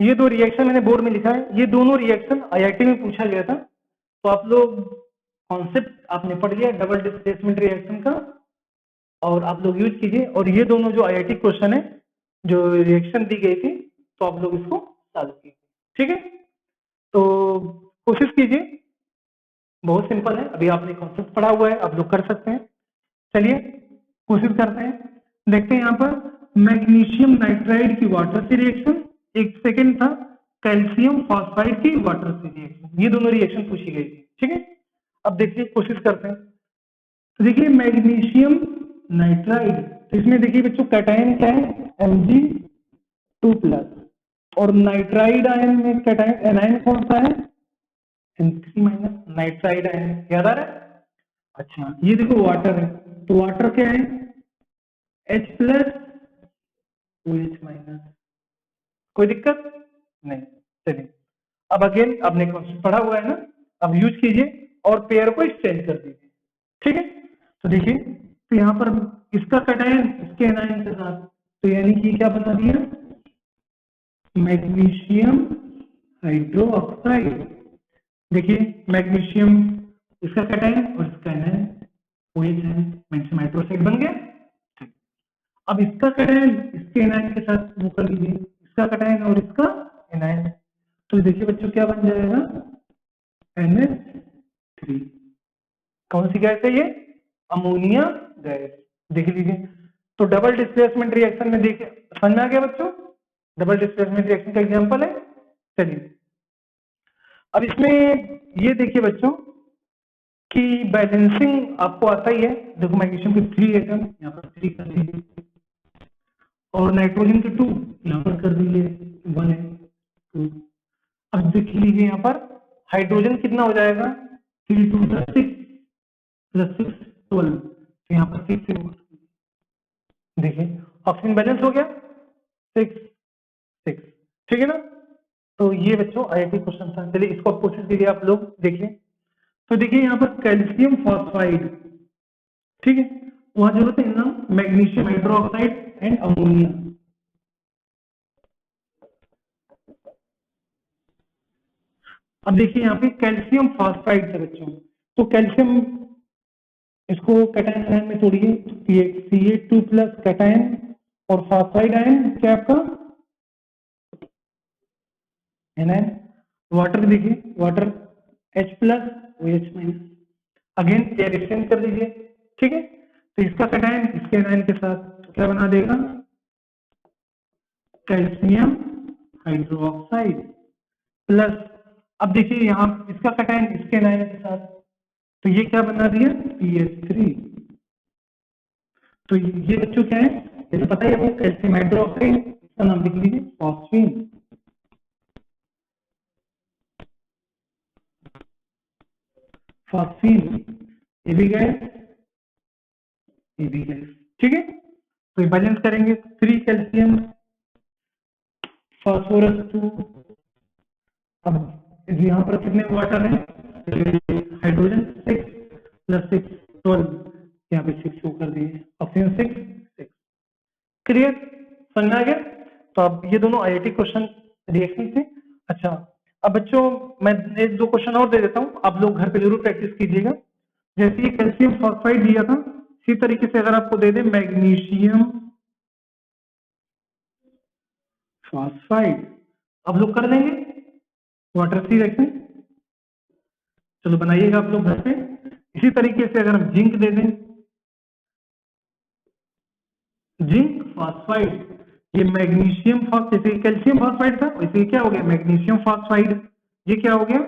ये दो रिएक्शन मैंने बोर्ड में लिखा है, ये दोनों रिएक्शन आईआईटी में पूछा गया था। तो आप लोग कॉन्सेप्ट आपने पढ़ लिया डबल डिस्प्लेसमेंट रिएक्शन का, और आप लोग यूज कीजिए। और ये दोनों जो आईआईटी क्वेश्चन है, जो रिएक्शन दी गई थी, तो आप लोग इसको सॉल्व कीजिए, ठीक है। तो कोशिश कीजिए, बहुत सिंपल है, अभी आपने कॉन्सेप्ट पढ़ा हुआ है, आप लोग कर सकते हैं। चलिए कोशिश करते हैं, देखते हैं यहाँ पर मैग्नीशियम नाइट्राइड की वाटर से रिएक्शन, एक सेकेंड था कैल्शियम फॉस्फाइड की वाटर से रिएक्शन, ये दोनों रिएक्शन पूछी गई थी, ठीक है। अब देखिए कोशिश करते हैं। तो देखिए मैग्नीशियम नाइट्राइड, तो इसमें देखिए बच्चों कैटायन क्या है Mg2+, और नाइट्राइड आयन में कैटायन एनायन कौन सा है N3-, नाइट्राइड आयन, याद आ रहा है। अच्छा ये देखो वाटर है, तो वाटर क्या है H+OH-, कोई दिक्कत नहीं। चलिए अब अगेन आपने कॉन्सेप्ट पढ़ा हुआ है ना, अब यूज कीजिए और पेयर को एक्सचेंज कर दीजिए, ठीक है। तो देखिए, तो यहाँ पर इसका कैटायन इसके एनायन के साथ, तो यानी कि क्या बता दिया मैग्नीशियम हाइड्रोक्साइड। देखिए मैग्नीशियम इसका कैटायन और इसका एनायन OH है, मैग्नीशियम हाइड्रोक्साइड बन गया। ठीक। अब इसका कैटायन इसके एनायन के साथ वो कर लीजिए, इसका कैटायन और इसका एनायन, तो देखिए बच्चों क्या बन जाएगा NH3। कौन सी गैस है ये अमोनिया गैस, देख लीजिए। तो डबल डिस्प्लेसमेंट रिएक्शन में देखिए समझ में आ गया बच्चों, डबल डिस्प्लेसमेंट रिएक्शन का एग्जांपल है। चलिए अब इसमें ये देखिए बच्चों कि बैलेंसिंग आपको आता ही है, देखो मैग्नीशियम के 3 एटम यहाँ पर 3 कर दीजिए, और नाइट्रोजन के 2 यहाँ पर कर दीजिए 1 है 2। अब देख लीजिए यहाँ पर हाइड्रोजन कितना हो जाएगा 3 2 6 + 6 12, तो यहाँ पर 6 है। देखिए ऑक्सीजन बैलेंस हो गया 6 6, ठीक है ना। तो ये बच्चों आईआईटी क्वेश्चन था। चलिए इसको कोशिश कीजिए आप लोग देखिए। तो देखिए यहाँ पर कैल्शियम फॉस्फाइड, ठीक है, वहां जरूरत है ना मैग्नीशियम हाइड्रोक्साइड एंड अमोनिया। अब देखिए यहाँ पे कैल्शियम फॉस्फाइड है बच्चों, तो कैल्शियम इसको कैटायन आयन में तोड़िए, Ca2+ कैटायन, और फॉस्फाइड आयन क्या आपका एनायन। वाटर देखिए water H+OH-, again pair exchange कर दीजिए, ठीक है। तो इसका कैटायन इसके एनायन के साथ तो क्या बना देगा कैल्शियम हाइड्रोक्साइड प्लस, अब देखिए यहाँ इसका कैटायन इसके एनायन के साथ, तो ये क्या बना दिया PH3। तो ये बच्चों क्या है, ये तो पता ही है कैल्शियम हाइड्रोक्साइड, इसका नाम लिख लीजिए फॉस्फीन। फॉस्फीन ये भी गैस, ये भी गैस, ठीक है। तो ये बैलेंस करेंगे 3 कैल्शियम फास्फोरस 2, अब यहाँ पर कितने वाटर है हाइड्रोजन 6 + 6 12, यहाँ पे 6 शो कर दिए, ऑक्सीजन 6 6, क्लियर समझ में आ गया। तो अब ये दोनों आईआईटी क्वेश्चन रिएक्शन थे। अच्छा अब बच्चों मैं एक दो क्वेश्चन और दे देता हूँ, आप लोग घर पे जरूर प्रैक्टिस कीजिएगा। जैसे ये कैल्शियम फॉस्फाइड दिया था, इसी तरीके से अगर आपको दे दे मैग्नीशियम फॉस्फाइड, आप लोग कर लेंगे वाटर सी रिएक्शन, चलो बनाइएगा आप लोग घर पे। इसी तरीके से अगर हम जिंक दे दें, जिंक फॉस्फाइड, ये मैग्नीशियम जैसे कैल्शियम फॉस्फाइड था वैसे क्या हो गया मैग्नीशियम फॉस्फाइड, ये क्या हो गया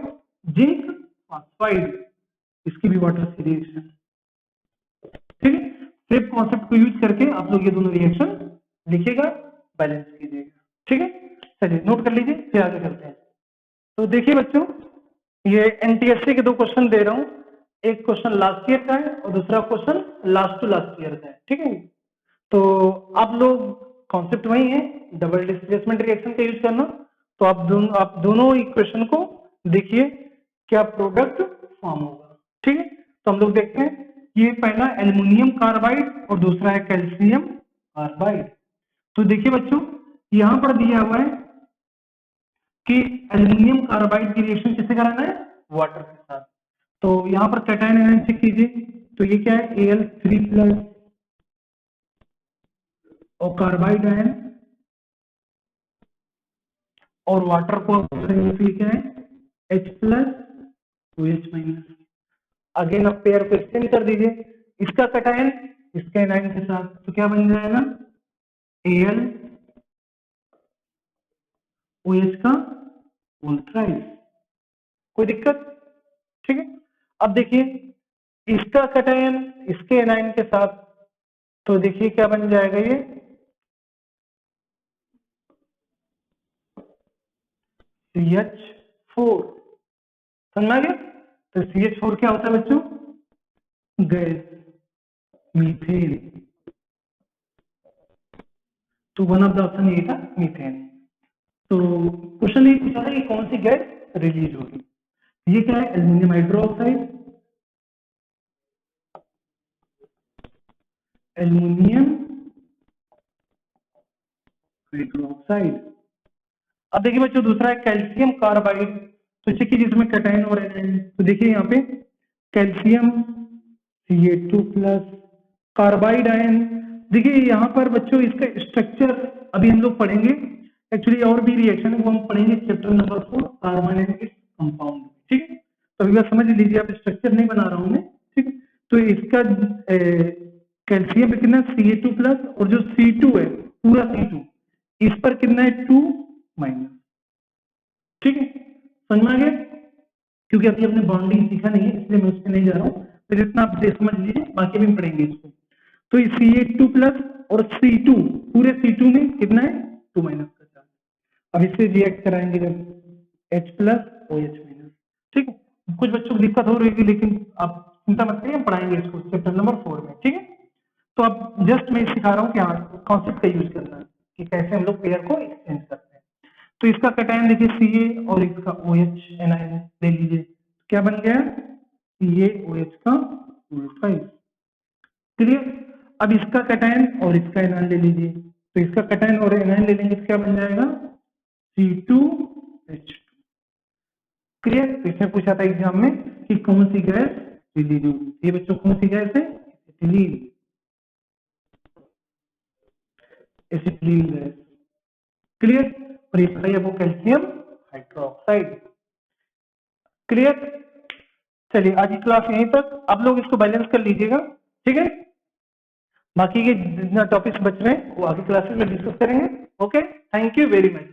जिंक फॉस्फाइड, इसकी भी वाटर सी रिएक्शन, ठीक है। सेम कॉन्सेप्ट को यूज करके आप लोग ये दोनों रिएक्शन लिखिएगा, बैलेंस कीजिएगा, ठीक है। चलिए नोट कर लीजिए, फिर आगे चलते हैं। तो देखिए बच्चों ये एनटीएससी के 2 क्वेश्चन दे रहा हूं, एक क्वेश्चन लास्ट ईयर का है और दूसरा question last to last year का है, ठीक है। तो आप लोग कॉन्सेप्ट वही है, डबल डिस्प्लेसमेंट रिएक्शन का यूज करना। तो आप दोनों इक्वेशन को देखिए क्या प्रोडक्ट फॉर्म होगा। ठीक है, तो हम लोग देखते हैं, ये पहला एल्युमिनियम कार्बाइड और दूसरा है कैल्शियम कार्बाइड। तो देखिए बच्चों, यहां पर दिया हुआ है कि एल्युमिनियम कार्बाइड की रिएक्शन किससे कराना है, वाटर के साथ। तो यहां पर कैटायन आयन चेक कीजिए, तो ये क्या है, Al3+ और कार्बाइड आयन और वाटर को क्या है, H+ OH-। अगेन आप पेयर को एक्सचेंज कर दीजिए, इसका कैटायन इसके एनायन के साथ, तो क्या बन जाएगा, Al OH का वोल्ट्राइज। कोई दिक्कत? ठीक है, अब देखिए इसका कैटायन इसके एनायन के साथ, तो देखिए क्या बन जाएगा, ये CH4। समझ आ गया? तो CH4 क्या होता है बच्चों, गैस, मीथेन। तो वन ऑफ द ऑप्शन ये था मीथेन। तो क्वेश्चन ये पूछा था कि कौन सी गैस रिलीज होगी। ये क्या है, एल्यूमिनियम हाइड्रोक्साइड, एल्यूमिनियम हाइड्रोक्साइड। अब देखिए बच्चों, दूसरा है कैल्शियम कार्बाइड। तो चेकिए जिसमें कैटायन और एनायन, तो देखिए यहाँ पे कैल्शियम Ca2+, कार्बाइड आयन। देखिए यहाँ पर बच्चों इसका स्ट्रक्चर अभी हम लोग पढ़ेंगे, एक्चुअली और भी रिएक्शन है वो हम पढ़ेंगे chapter number 4 carbon and its compound. ठीक है, तो अभी बात समझ लीजिए, आप स्ट्रक्चर नहीं बना रहा हूं मैं। ठीक है, तो इसका कैल्शियम पे कितना Ca2+, और जो C2 है पूरा C2, इस पर कितना है 2-। ठीक है, समझ में आ गया? क्योंकि अभी हमने बॉन्डिंग सीखा नहीं है इसलिए मैं उस पर नहीं जा रहा हूँ, तो जितना आप समझ लीजिए, बाकी भी पढ़ेंगे इसको। तो Ca2+ और C2, पूरे C2 में कितना है 2- का चार्ज। अब इससे रिएक्ट कराएंगे जब H+OH-। ठीक है, कुछ बच्चों को दिक्कत हो रही थी, लेकिन आप चिंता मत करिए, हम पढ़ाएंगे इसको चैप्टर नंबर 4 में। ठीक है, तो अब जस्ट मैं सिखा रहा हूँ कि हाँ कॉन्सेप्ट का यूज करना है कि कैसे हम लोग पेयर को एक्सचेंज करते हैं। तो इसका कैटायन देखिए Ca और इसका OH एनायन ले लीजिए, क्या बन गया, CaOH का वोल्ट्राइज। क्लियर? अब इसका कैटायन और इसका एनायन ले लीजिए, तो इसका कैटायन और एनायन ले लेंगे तो क्या बन जाएगा, C2H2। क्लियर? इसमें पूछा था एग्जाम में कि कौन सी गैस रिलीज होगी, ये बच्चों कौन सी गैस है, एसिटिलीन गैस। क्लियर? और ये है वो कैल्शियम हाइड्रोक्साइड। क्लियर? चलिए आज की क्लास यहीं तक, आप लोग इसको बैलेंस कर लीजिएगा। ठीक है, बाकी के जितना टॉपिक्स बच रहे हैं वो आगे क्लासेस में डिस्कस करेंगे। Okay, thank you very much.